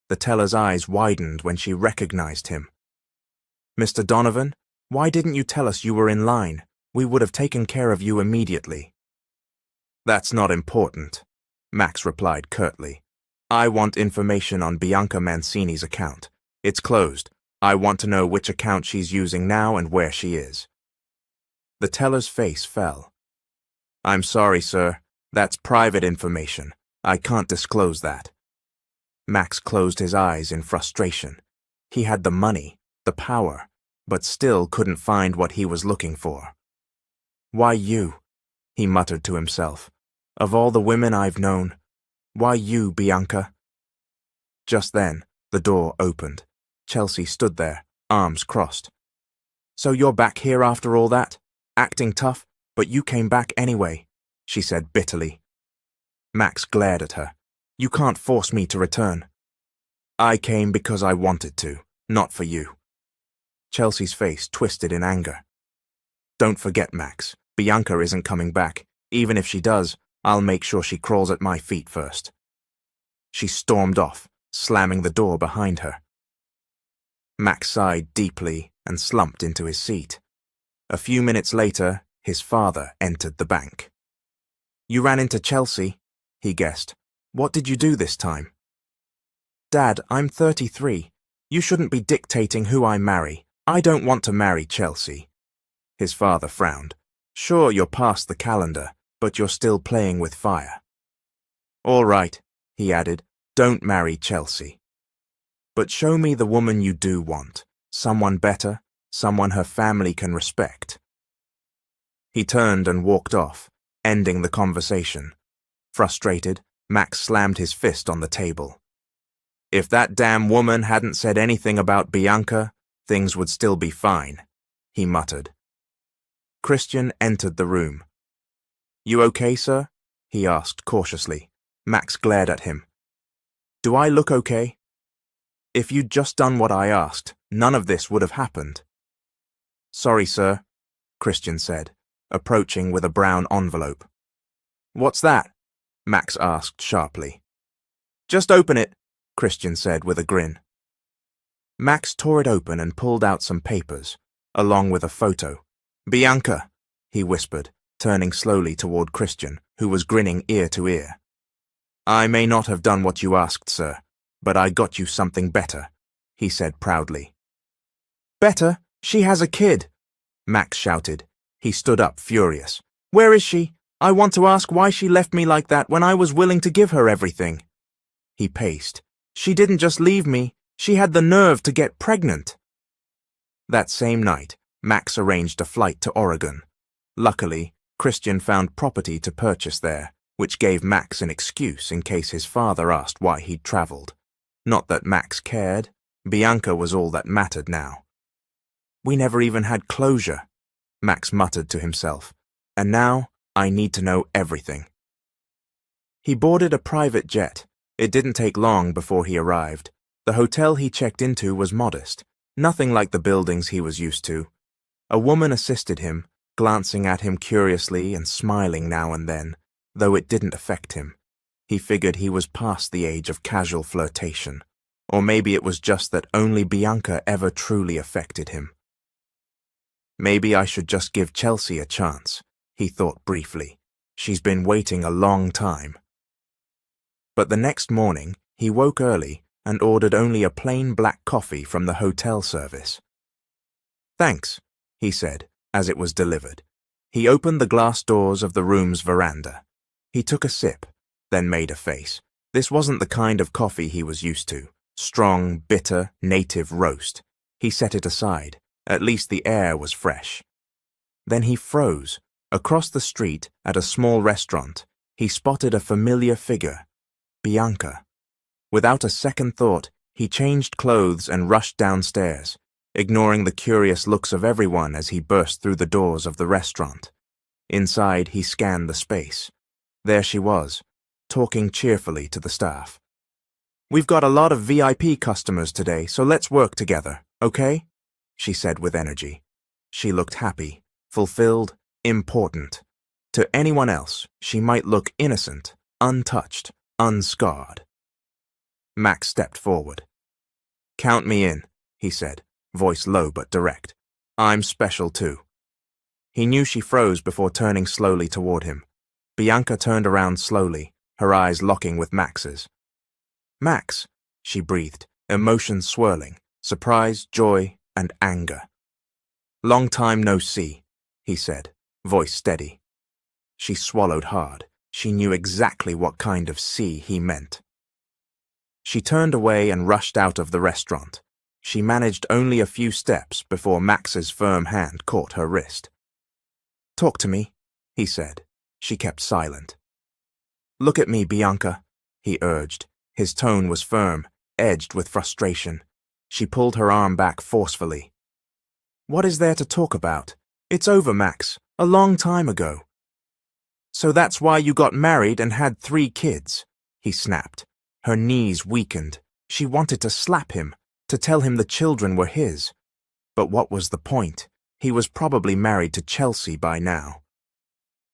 The teller's eyes widened when she recognized him. "Mr. Donovan, why didn't you tell us you were in line? We would have taken care of you immediately." "That's not important," Max replied curtly. "I want information on Bianca Mancini's account. It's closed. I want to know which account she's using now and where she is." The teller's face fell. "I'm sorry, sir. That's private information. I can't disclose that." Max closed his eyes in frustration. He had the money, the power, but still couldn't find what he was looking for. "Why you?" he muttered to himself. "Of all the women I've known, why you, Bianca?" Just then, the door opened. Chelsea stood there, arms crossed. "So you're back here after all that? Acting tough, but you came back anyway," she said bitterly. Max glared at her. "You can't force me to return." "I came because I wanted to, Not for you. Chelsea's face twisted in anger. Don't forget, Max, Bianca isn't coming back. Even if she does, I'll make sure she crawls at my feet first. She stormed off, slamming the door behind her. Max sighed deeply and slumped into his seat. A few minutes later, his father entered the bank. You ran into Chelsea, he guessed. What did you do this time? Dad, I'm 33. You shouldn't be dictating who I marry. I don't want to marry Chelsea. His father frowned. Sure, you're past the calendar, but you're still playing with fire. All right, he added, don't marry Chelsea. But show me the woman you do want. Someone better, someone her family can respect. He turned and walked off, ending the conversation. Frustrated, Max slammed his fist on the table. If that damn woman hadn't said anything about Bianca, things would still be fine, he muttered. Christian entered the room. You okay, sir? He asked cautiously. Max glared at him. Do I look okay? If you'd just done what I asked, none of this would have happened. Sorry, sir, Christian said, approaching with a brown envelope. What's that? Max asked sharply. Just open it, Christian said with a grin. Max tore it open and pulled out some papers, along with a photo. Bianca, he whispered, turning slowly toward Christian, who was grinning ear to ear. I may not have done what you asked, sir, but I got you something better, he said proudly. Better? She has a kid, Max shouted. He stood up, furious. Where is she? I want to ask why she left me like that when I was willing to give her everything. He paced. She didn't just leave me, she had the nerve to get pregnant. That same night, Max arranged a flight to Oregon. Luckily, Christian found property to purchase there, which gave Max an excuse in case his father asked why he'd traveled. Not that Max cared. Bianca was all that mattered now. We never even had closure, Max muttered to himself, and now I need to know everything. He boarded a private jet. It didn't take long before he arrived. The hotel he checked into was modest, nothing like the buildings he was used to. A woman assisted him, glancing at him curiously and smiling now and then, though it didn't affect him. He figured he was past the age of casual flirtation, or maybe it was just that only Bianca ever truly affected him. Maybe I should just give Chelsea a chance, he thought briefly. She's been waiting a long time. But the next morning, he woke early and ordered only a plain black coffee from the hotel service. Thanks, he said, as it was delivered. He opened the glass doors of the room's veranda. He took a sip, then made a face. This wasn't the kind of coffee he was used to. Strong, bitter, native roast. He set it aside. At least the air was fresh. Then he froze. Across the street, at a small restaurant, he spotted a familiar figure, Bianca. Without a second thought, he changed clothes and rushed downstairs, ignoring the curious looks of everyone as he burst through the doors of the restaurant. Inside, he scanned the space. There she was, talking cheerfully to the staff. We've got a lot of VIP customers today, so let's work together, okay? She said with energy. She looked happy, fulfilled, important. To anyone else, she might look innocent, untouched, unscarred. Max stepped forward. Count me in, he said, voice low but direct. I'm special too. He knew she froze before turning slowly toward him. Bianca turned around slowly, her eyes locking with Max's. Max, she breathed, emotions swirling, surprise, joy, and anger. Long time no see, he said, voice steady. She swallowed hard. She knew exactly what kind of see he meant. She turned away and rushed out of the restaurant. She managed only a few steps before Max's firm hand caught her wrist. Talk to me, he said. She kept silent. Look at me, Bianca, he urged. His tone was firm, edged with frustration. She pulled her arm back forcefully. What is there to talk about? It's over, Max. A long time ago. So that's why you got married and had 3 kids, he snapped. Her knees weakened. She wanted to slap him, to tell him the children were his. But what was the point? He was probably married to Chelsea by now.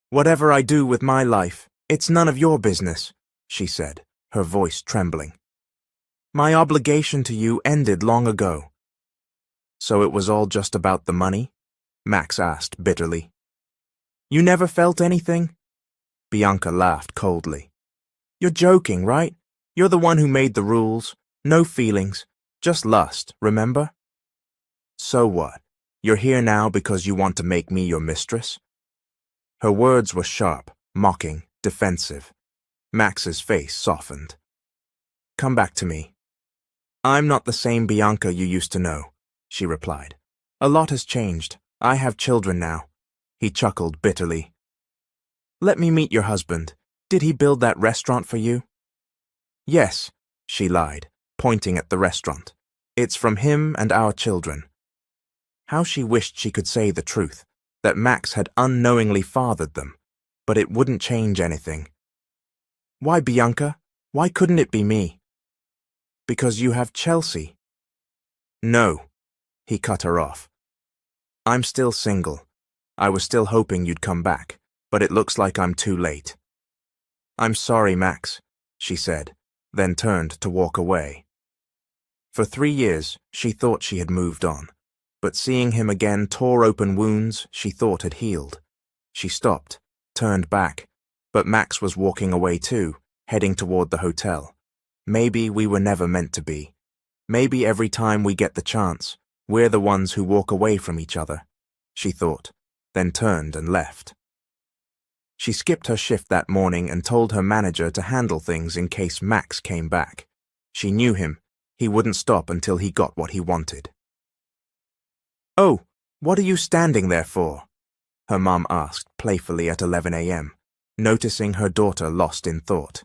"Whatever I do with my life, it's none of your business," she said, her voice trembling. "My obligation to you ended long ago." "So it was all just about the money?" Max asked bitterly. "You never felt anything?" Bianca laughed coldly. "You're joking, right? You're the one who made the rules. No feelings, just lust, remember?" "So what? You're here now because you want to make me your mistress?" Her words were sharp, mocking, defensive. Max's face softened. "Come back to me." "I'm not the same Bianca you used to know," she replied. "A lot has changed. I have children now." He chuckled bitterly. "Let me meet your husband. Did he build that restaurant for you?" "Yes," she lied, pointing at the restaurant. "It's from him and our children." How she wished she could say the truth, that Max had unknowingly fathered them, but it wouldn't change anything. "Why, Bianca? Why couldn't it be me?" "Because you have Chelsea." "No," he cut her off. "I'm still single. I was still hoping you'd come back, but it looks like I'm too late." "I'm sorry, Max," she said, then turned to walk away. For 3 years, she thought she had moved on, but seeing him again tore open wounds she thought had healed. She stopped, turned back, but Max was walking away too, heading toward the hotel. Maybe we were never meant to be. Maybe every time we get the chance, we're the ones who walk away from each other, she thought, then turned and left. She skipped her shift that morning and told her manager to handle things in case Max came back. She knew him. He wouldn't stop until he got what he wanted. "Oh, what are you standing there for?" her mom asked playfully at 11 a.m., noticing her daughter lost in thought.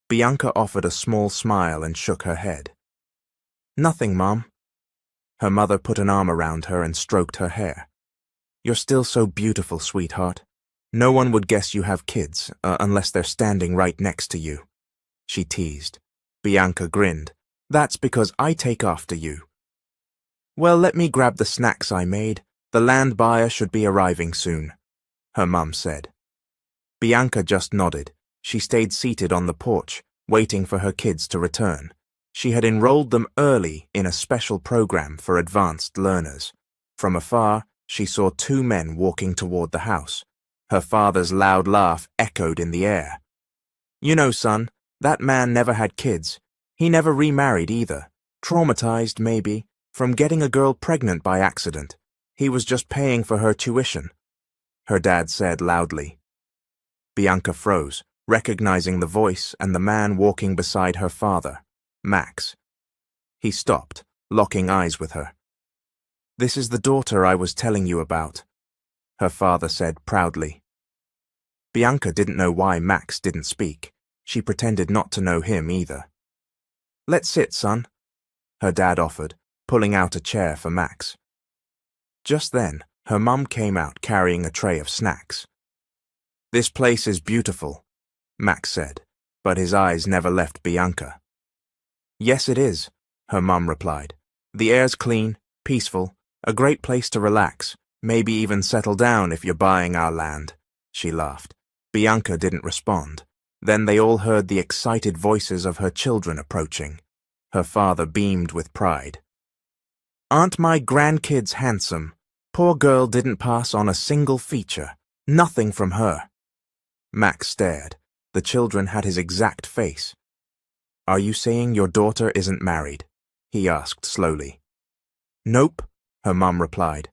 Bianca offered a small smile and shook her head. "Nothing, Mom." Her mother put an arm around her and stroked her hair. "You're still so beautiful, sweetheart. No one would guess you have kids unless they're standing right next to you," she teased. Bianca grinned. "That's because I take after you." "Well, let me grab the snacks I made. The land buyer should be arriving soon," her mum said. Bianca just nodded. She stayed seated on the porch, waiting for her kids to return. She had enrolled them early in a special program for advanced learners. From afar, she saw 2 men walking toward the house. Her father's loud laugh echoed in the air. "You know, son, that man never had kids. He never remarried either. Traumatized, maybe, from getting a girl pregnant by accident. He was just paying for her tuition," her dad said loudly. Bianca froze, recognizing the voice and the man walking beside her father, Max. He stopped, locking eyes with her. "This is the daughter I was telling you about," her father said proudly. Bianca didn't know why Max didn't speak. She pretended not to know him either. "Let's sit, son," her dad offered, pulling out a chair for Max. Just then, her mum came out carrying a tray of snacks. "This place is beautiful," Max said, but his eyes never left Bianca. "Yes, it is," her mum replied. "The air's clean, peaceful, a great place to relax, maybe even settle down if you're buying our land," she laughed. Bianca didn't respond. Then they all heard the excited voices of her children approaching. Her father beamed with pride. "Aren't my grandkids handsome? Poor girl didn't pass on a single feature. Nothing from her." Max stared. The children had his exact face. "Are you saying your daughter isn't married?" he asked slowly. "Nope," her mum replied.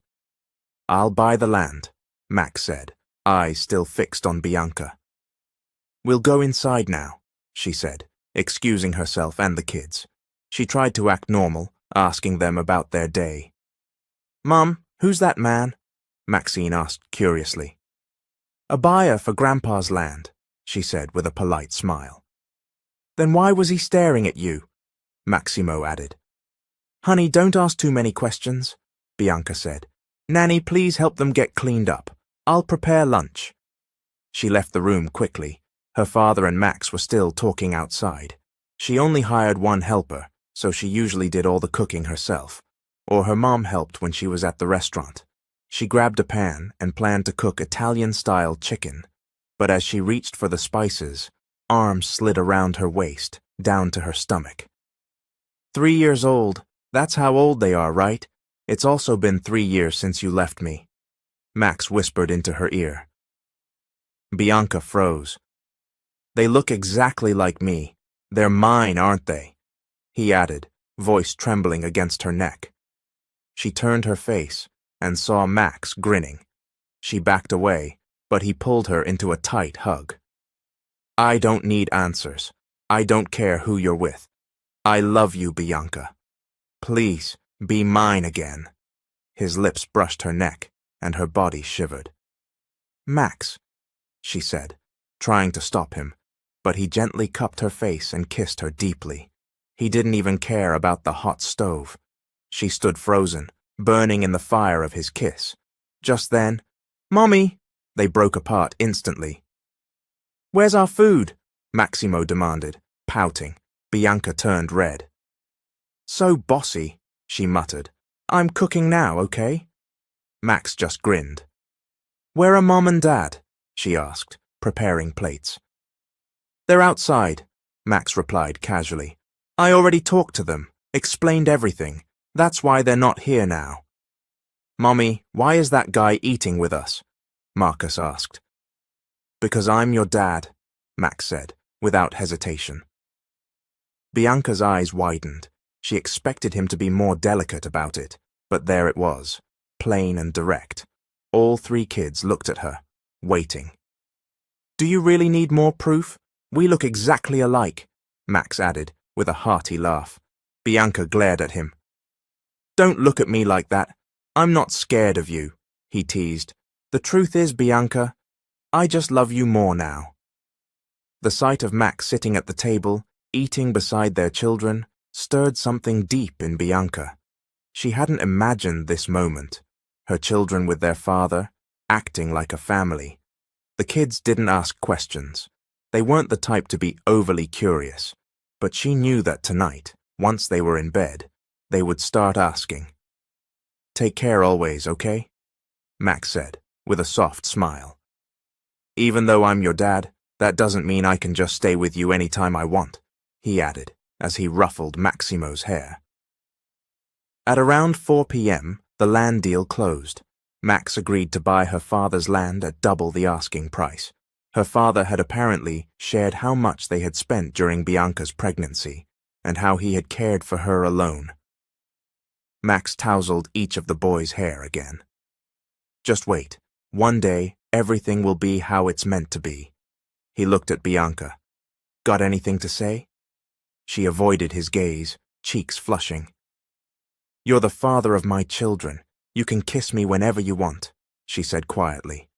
"I'll buy the land," Max said, eyes still fixed on Bianca. "We'll go inside now," she said, excusing herself and the kids. She tried to act normal, asking them about their day. "Mum, who's that man?" Maxine asked curiously. "A buyer for Grandpa's land," she said with a polite smile. "Then why was he staring at you?" Maximo added. "Honey, don't ask too many questions," Bianca said. "Nanny, please help them get cleaned up. I'll prepare lunch." She left the room quickly. Her father and Max were still talking outside. She only hired one helper, so she usually did all the cooking herself, or her mom helped when she was at the restaurant. She grabbed a pan and planned to cook Italian-style chicken, but as she reached for the spices, arms slid around her waist, down to her stomach. 3 years old, that's how old they are, right? It's also been 3 years since you left me, Max whispered into her ear. Bianca froze. They look exactly like me. They're mine, aren't they? He added, voice trembling against her neck. She turned her face and saw Max grinning. She backed away, but he pulled her into a tight hug. I don't need answers. I don't care who you're with. I love you, Bianca. Please, be mine again. His lips brushed her neck, and her body shivered. Max, she said, trying to stop him, but he gently cupped her face and kissed her deeply. He didn't even care about the hot stove. She stood frozen, burning in the fire of his kiss. Just then, Mommy! They broke apart instantly. Where's our food? Maximo demanded, pouting. Bianca turned red. So bossy, she muttered. I'm cooking now, okay? Max just grinned. Where are Mom and Dad? She asked, preparing plates. They're outside, Max replied casually. I already talked to them, explained everything. That's why they're not here now. Mommy, why is that guy eating with us? Marcus asked. Because I'm your dad, Max said, without hesitation. Bianca's eyes widened. She expected him to be more delicate about it, but there it was, plain and direct. All 3 kids looked at her, waiting. Do you really need more proof? We look exactly alike, Max added, with a hearty laugh. Bianca glared at him. Don't look at me like that. I'm not scared of you, he teased. The truth is, Bianca, I just love you more now. The sight of Max sitting at the table, eating beside their children, stirred something deep in Bianca. She hadn't imagined this moment, her children with their father, acting like a family. The kids didn't ask questions. They weren't the type to be overly curious, but she knew that tonight, once they were in bed, they would start asking. Take care always, okay? Max said, with a soft smile. Even though I'm your dad, that doesn't mean I can just stay with you any time I want, he added, as he ruffled Maximo's hair. At around 4 p.m., the land deal closed. Max agreed to buy her father's land at double the asking price. Her father had apparently shared how much they had spent during Bianca's pregnancy, and how he had cared for her alone. Max tousled each of the boys' hair again. Just wait. One day, everything will be how it's meant to be. He looked at Bianca. Got anything to say? She avoided his gaze, cheeks flushing. You're the father of my children. You can kiss me whenever you want, she said quietly.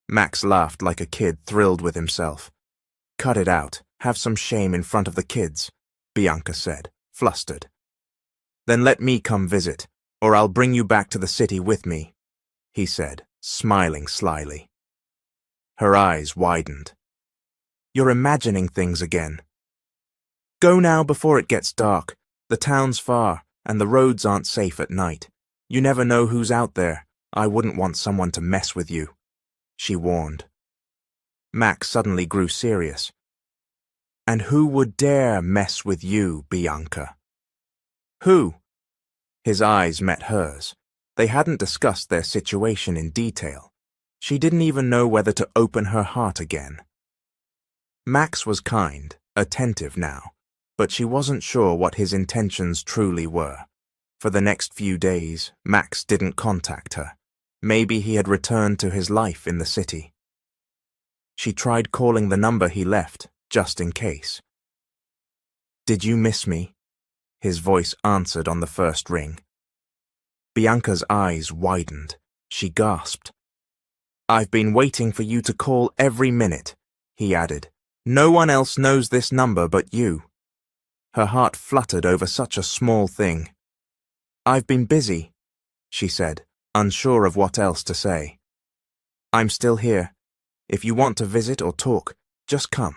Max laughed like a kid thrilled with himself. Cut it out. Have some shame in front of the kids, Bianca said, flustered. Then let me come visit, or I'll bring you back to the city with me, he said, smiling slyly. Her eyes widened. You're imagining things again. Go now before it gets dark. The town's far, and the roads aren't safe at night. You never know who's out there. I wouldn't want someone to mess with you, she warned. Max suddenly grew serious. And who would dare mess with you, Bianca? Who? His eyes met hers. They hadn't discussed their situation in detail. She didn't even know whether to open her heart again. Max was kind, attentive now, but she wasn't sure what his intentions truly were. For the next few days, Max didn't contact her. Maybe he had returned to his life in the city. She tried calling the number he left, just in case. Did you miss me? His voice answered on the first ring. Bianca's eyes widened. She gasped. I've been waiting for you to call every minute, he added. No one else knows this number but you. Her heart fluttered over such a small thing. I've been busy, she said, unsure of what else to say. I'm still here. If you want to visit or talk, just come.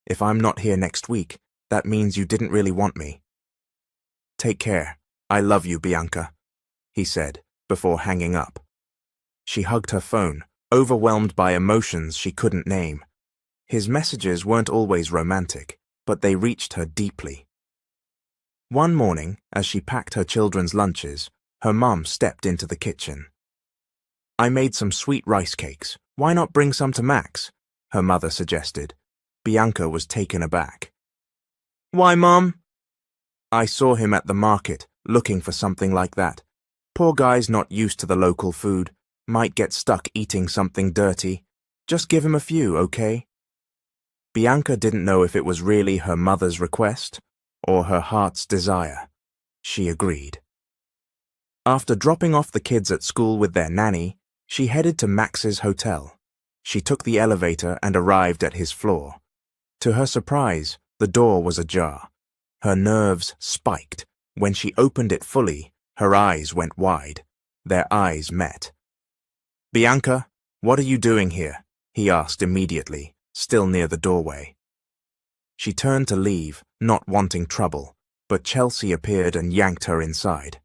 If I'm not here next week, that means you didn't really want me. Take care. I love you, Bianca," he said, before hanging up. She hugged her phone, overwhelmed by emotions she couldn't name. His messages weren't always romantic, but they reached her deeply. One morning, as she packed her children's lunches, her mom stepped into the kitchen. "I made some sweet rice cakes. Why not bring some to Max?" her mother suggested. Bianca was taken aback. "Why, Mom?" "I saw him at the market, looking for something like that. Poor guy's not used to the local food. Might get stuck eating something dirty. Just give him a few, okay?" Bianca didn't know if it was really her mother's request or her heart's desire. She agreed. After dropping off the kids at school with their nanny, she headed to Max's hotel. She took the elevator and arrived at his floor. To her surprise, the door was ajar. Her nerves spiked. When she opened it fully, her eyes went wide. Their eyes met. "Bianca, what are you doing here?" he asked immediately, still near the doorway. She turned to leave, not wanting trouble, but Chelsea appeared and yanked her inside.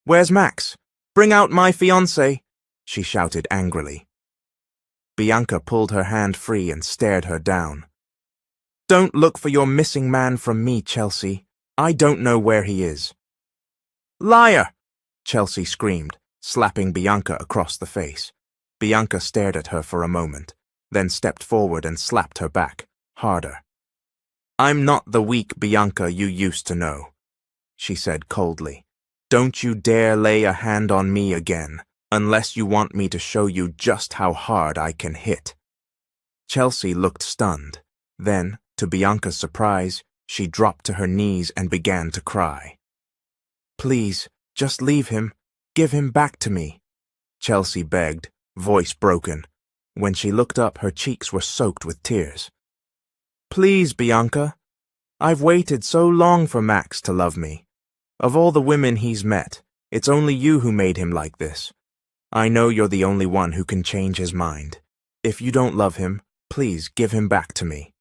"Where's Max? Bring out my fiancé!" she shouted angrily. Bianca pulled her hand free and stared her down. "Don't look for your missing man from me, Chelsea. I don't know where he is." "Liar!" Chelsea screamed, slapping Bianca across the face. Bianca stared at her for a moment, then stepped forward and slapped her back, harder. "I'm not the weak Bianca you used to know," she said coldly. "Don't you dare lay a hand on me again, unless you want me to show you just how hard I can hit." Chelsea looked stunned. Then, to Bianca's surprise, she dropped to her knees and began to cry. "Please, just leave him. Give him back to me," Chelsea begged, voice broken. When she looked up, her cheeks were soaked with tears. "Please, Bianca. I've waited so long for Max to love me. Of all the women he's met, it's only you who made him like this. I know you're the only one who can change his mind. If you don't love him, please give him back to me."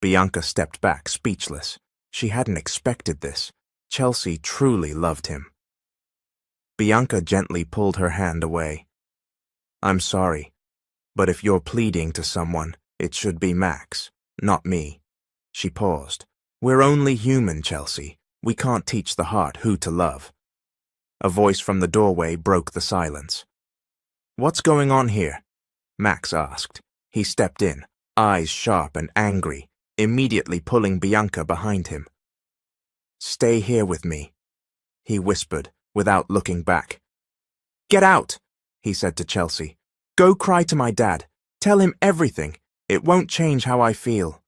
Bianca stepped back, speechless. She hadn't expected this. Chelsea truly loved him. Bianca gently pulled her hand away. "I'm sorry, but if you're pleading to someone, it should be Max, not me." She paused. "We're only human, Chelsea. We can't teach the heart who to love." A voice from the doorway broke the silence. "What's going on here?" Max asked. He stepped in, eyes sharp and angry, immediately pulling Bianca behind him. "Stay here with me," he whispered, without looking back. "Get out," he said to Chelsea. "Go cry to my dad. Tell him everything. It won't change how I feel."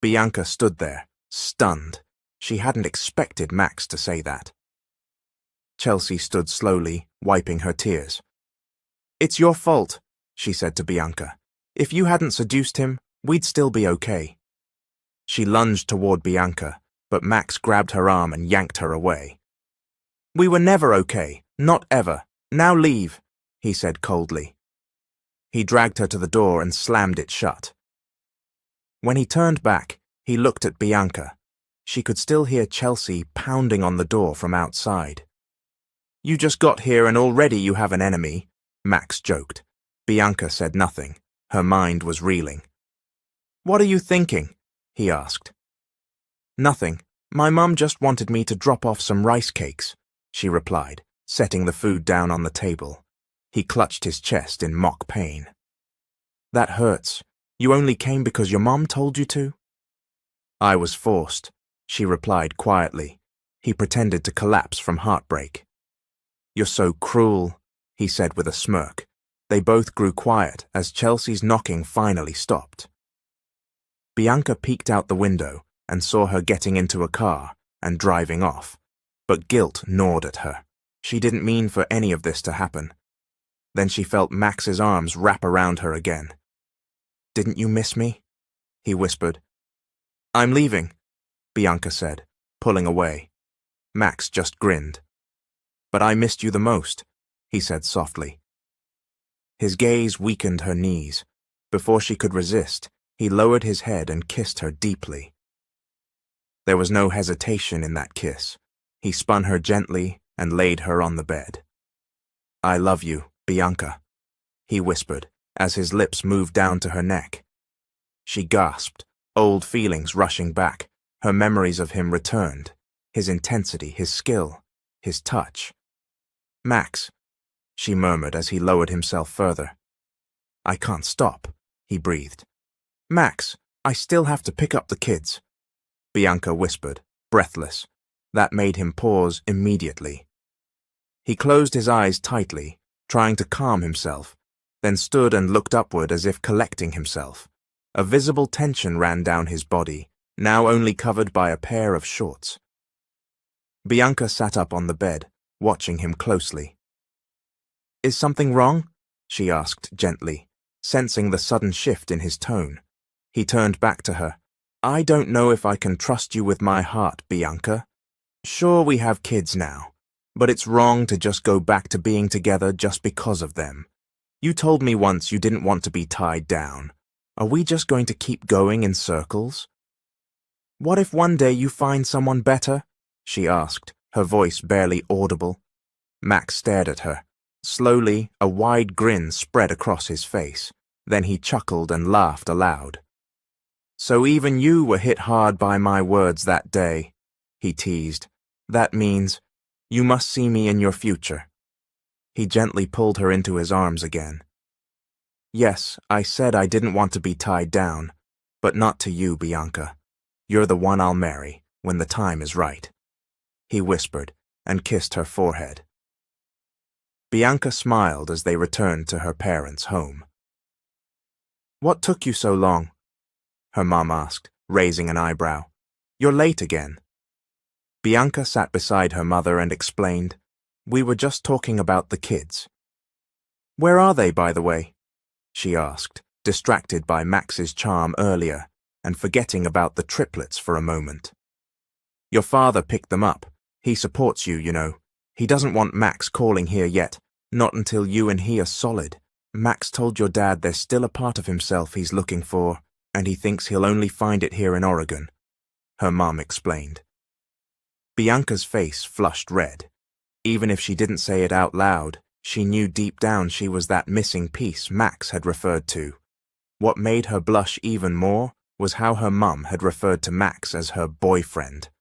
Bianca stood there, stunned. She hadn't expected Max to say that. Chelsea stood slowly, wiping her tears. "It's your fault," she said to Bianca. "If you hadn't seduced him, we'd still be okay." She lunged toward Bianca, but Max grabbed her arm and yanked her away. "We were never okay, not ever. Now leave," he said coldly. He dragged her to the door and slammed it shut. When he turned back, he looked at Bianca. She could still hear Chelsea pounding on the door from outside. "You just got here and already you have an enemy," Max joked. Bianca said nothing. Her mind was reeling. "What are you thinking?" he asked. "Nothing. My mum just wanted me to drop off some rice cakes," she replied, setting the food down on the table. He clutched his chest in mock pain. "That hurts. You only came because your mom told you to?" "I was forced," she replied quietly. He pretended to collapse from heartbreak. "You're so cruel," he said with a smirk. They both grew quiet as Chelsea's knocking finally stopped. Bianca peeked out the window and saw her getting into a car and driving off, but guilt gnawed at her. She didn't mean for any of this to happen. Then she felt Max's arms wrap around her again. "Didn't you miss me?" he whispered. "I'm leaving," Bianca said, pulling away. Max just grinned. "But I missed you the most," he said softly. His gaze weakened her knees. Before she could resist, he lowered his head and kissed her deeply. There was no hesitation in that kiss, He spun her gently and laid her on the bed. "I love you, Bianca," he whispered as his lips moved down to her neck. She gasped, old feelings rushing back. Her memories of him returned, his intensity, his skill, his touch. "Max," she murmured as he lowered himself further. "I can't stop," he breathed. "Max, I still have to pick up the kids," Bianca whispered, breathless. That made him pause immediately. He closed his eyes tightly, trying to calm himself, then stood and looked upward as if collecting himself. A visible tension ran down his body, now only covered by a pair of shorts. Bianca sat up on the bed, watching him closely. "Is something wrong?" she asked gently, sensing the sudden shift in his tone. He turned back to her. "I don't know if I can trust you with my heart, Bianca. Sure, we have kids now, but it's wrong to just go back to being together just because of them. You told me once you didn't want to be tied down. Are we just going to keep going in circles?" "What if one day you find someone better?" she asked, her voice barely audible. Max stared at her. Slowly, a wide grin spread across his face. Then he chuckled and laughed aloud. "So even you were hit hard by my words that day," he teased. "That means you must see me in your future." He gently pulled her into his arms again. "Yes, I said I didn't want to be tied down, but not to you, Bianca. You're the one I'll marry when the time is right," he whispered and kissed her forehead. Bianca smiled as they returned to her parents' home. "What took you so long?" her mom asked, raising an eyebrow. "You're late again." Bianca sat beside her mother and explained, "We were just talking about the kids." "Where are they, by the way?" she asked, distracted by Max's charm earlier and forgetting about the triplets for a moment. "Your father picked them up. He supports you, you know. He doesn't want Max calling here yet, not until you and he are solid. Max told your dad there's still a part of himself he's looking for, and he thinks he'll only find it here in Oregon," her mom explained. Bianca's face flushed red. Even if she didn't say it out loud, she knew deep down she was that missing piece Max had referred to. What made her blush even more was how her mum had referred to Max as her boyfriend,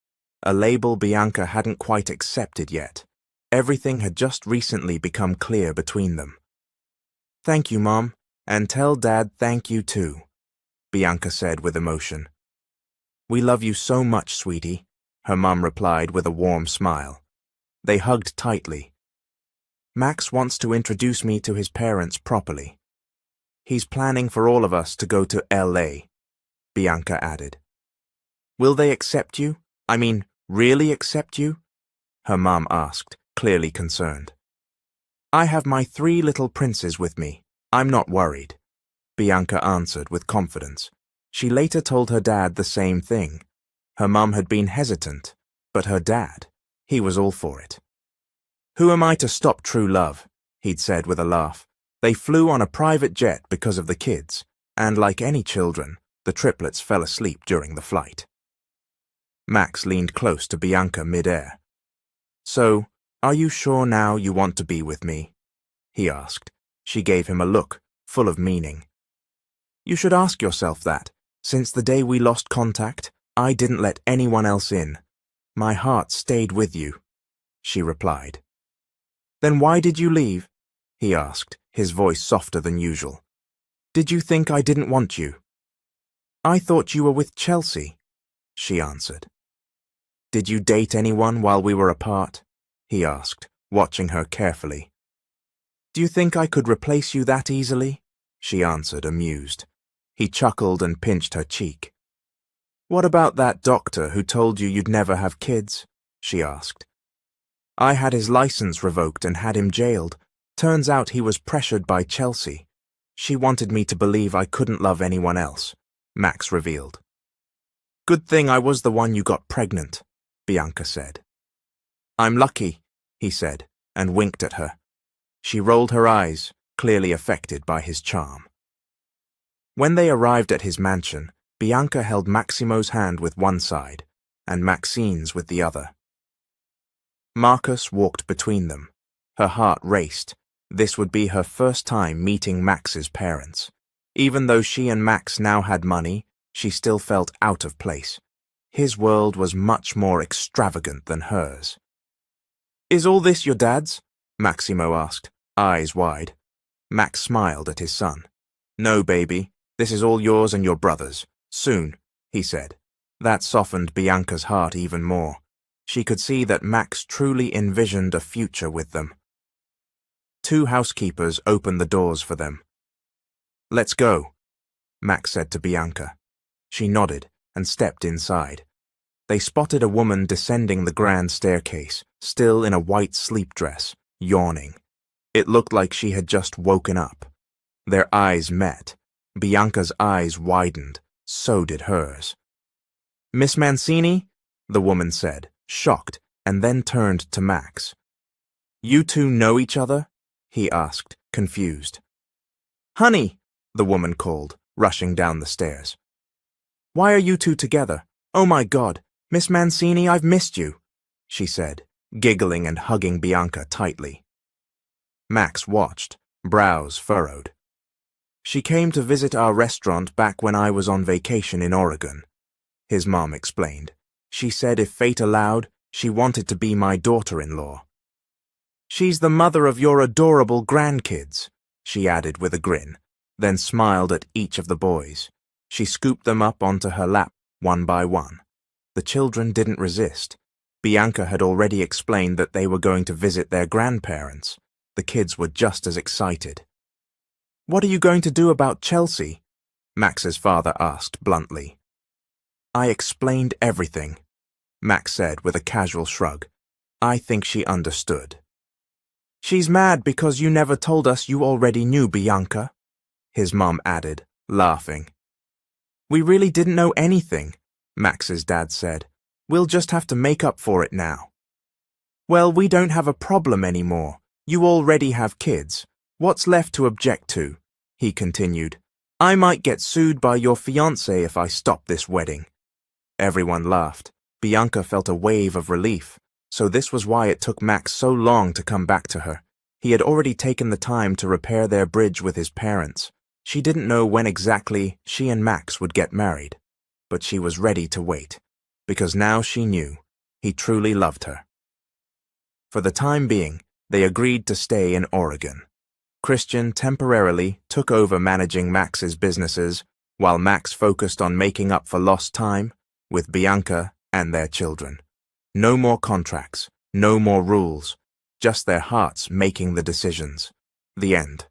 a label Bianca hadn't quite accepted yet. Everything had just recently become clear between them. "Thank you, Mom, and tell Dad thank you too," Bianca said with emotion. "We love you so much, sweetie," her mum replied with a warm smile. They hugged tightly. "Max wants to introduce me to his parents properly. He's planning for all of us to go to LA, Bianca added. "Will they accept you? I mean, really accept you?" her mom asked, clearly concerned. "I have my 3 little princes with me. I'm not worried," Bianca answered with confidence. She later told her dad the same thing. Her mum had been hesitant, but her dad, he was all for it. "Who am I to stop true love?" he'd said with a laugh. They flew on a private jet because of the kids, and like any children, the triplets fell asleep during the flight. Max leaned close to Bianca mid-air. "So, are you sure now you want to be with me?" he asked. She gave him a look, full of meaning. "You should ask yourself that. Since the day we lost contact, I didn't let anyone else in. My heart stayed with you," she replied. "Then why did you leave?" he asked, his voice softer than usual. "Did you think I didn't want you?" "I thought you were with Chelsea," she answered. "Did you date anyone while we were apart?" he asked, watching her carefully. "Do you think I could replace you that easily?" she answered, amused. He chuckled and pinched her cheek. "What about that doctor who told you you'd never have kids?" she asked. "I had his license revoked and had him jailed. Turns out he was pressured by Chelsea. She wanted me to believe I couldn't love anyone else," Max revealed. "Good thing I was the one you got pregnant," Bianca said. "I'm lucky," he said, and winked at her. She rolled her eyes, clearly affected by his charm. When they arrived at his mansion, Bianca held Maximo's hand with one side and Maxine's with the other. Marcus walked between them. Her heart raced. This would be her first time meeting Max's parents. Even though she and Max now had money, she still felt out of place. His world was much more extravagant than hers. "Is all this your dad's?" Maximo asked, eyes wide. Max smiled at his son. "No, baby. This is all yours and your brother's. Soon," he said. That softened Bianca's heart even more. She could see that Max truly envisioned a future with them. 2 housekeepers opened the doors for them. "Let's go," Max said to Bianca. She nodded and stepped inside. They spotted a woman descending the grand staircase, still in a white sleep dress, yawning. It looked like she had just woken up. Their eyes met. Bianca's eyes widened. So did hers. "Miss Mancini?" the woman said, shocked, and then turned to Max. "You two know each other?" he asked, confused. "Honey," the woman called, rushing down the stairs. "Why are you two together? Oh my God, Miss Mancini, I've missed you," she said, giggling and hugging Bianca tightly. Max watched, brows furrowed. "She came to visit our restaurant back when I was on vacation in Oregon," his mom explained. "She said if fate allowed, she wanted to be my daughter-in-law." "She's the mother of your adorable grandkids," she added with a grin, then smiled at each of the boys. She scooped them up onto her lap one by one. The children didn't resist. Bianca had already explained that they were going to visit their grandparents. The kids were just as excited. "What are you going to do about Chelsea?" Max's father asked bluntly. "I explained everything," Max said with a casual shrug. "I think she understood." "She's mad because you never told us you already knew Bianca," his mom added, laughing. "We really didn't know anything," Max's dad said. "We'll just have to make up for it now." "Well, we don't have a problem anymore. You already have kids. What's left to object to?" he continued. "I might get sued by your fiancé if I stop this wedding." Everyone laughed. Bianca felt a wave of relief. So this was why it took Max so long to come back to her. He had already taken the time to repair their bridge with his parents. She didn't know when exactly she and Max would get married, but she was ready to wait, because now she knew he truly loved her. For the time being, they agreed to stay in Oregon. Christian temporarily took over managing Max's businesses, while Max focused on making up for lost time with Bianca and their children. No more contracts, no more rules, just their hearts making the decisions. The end.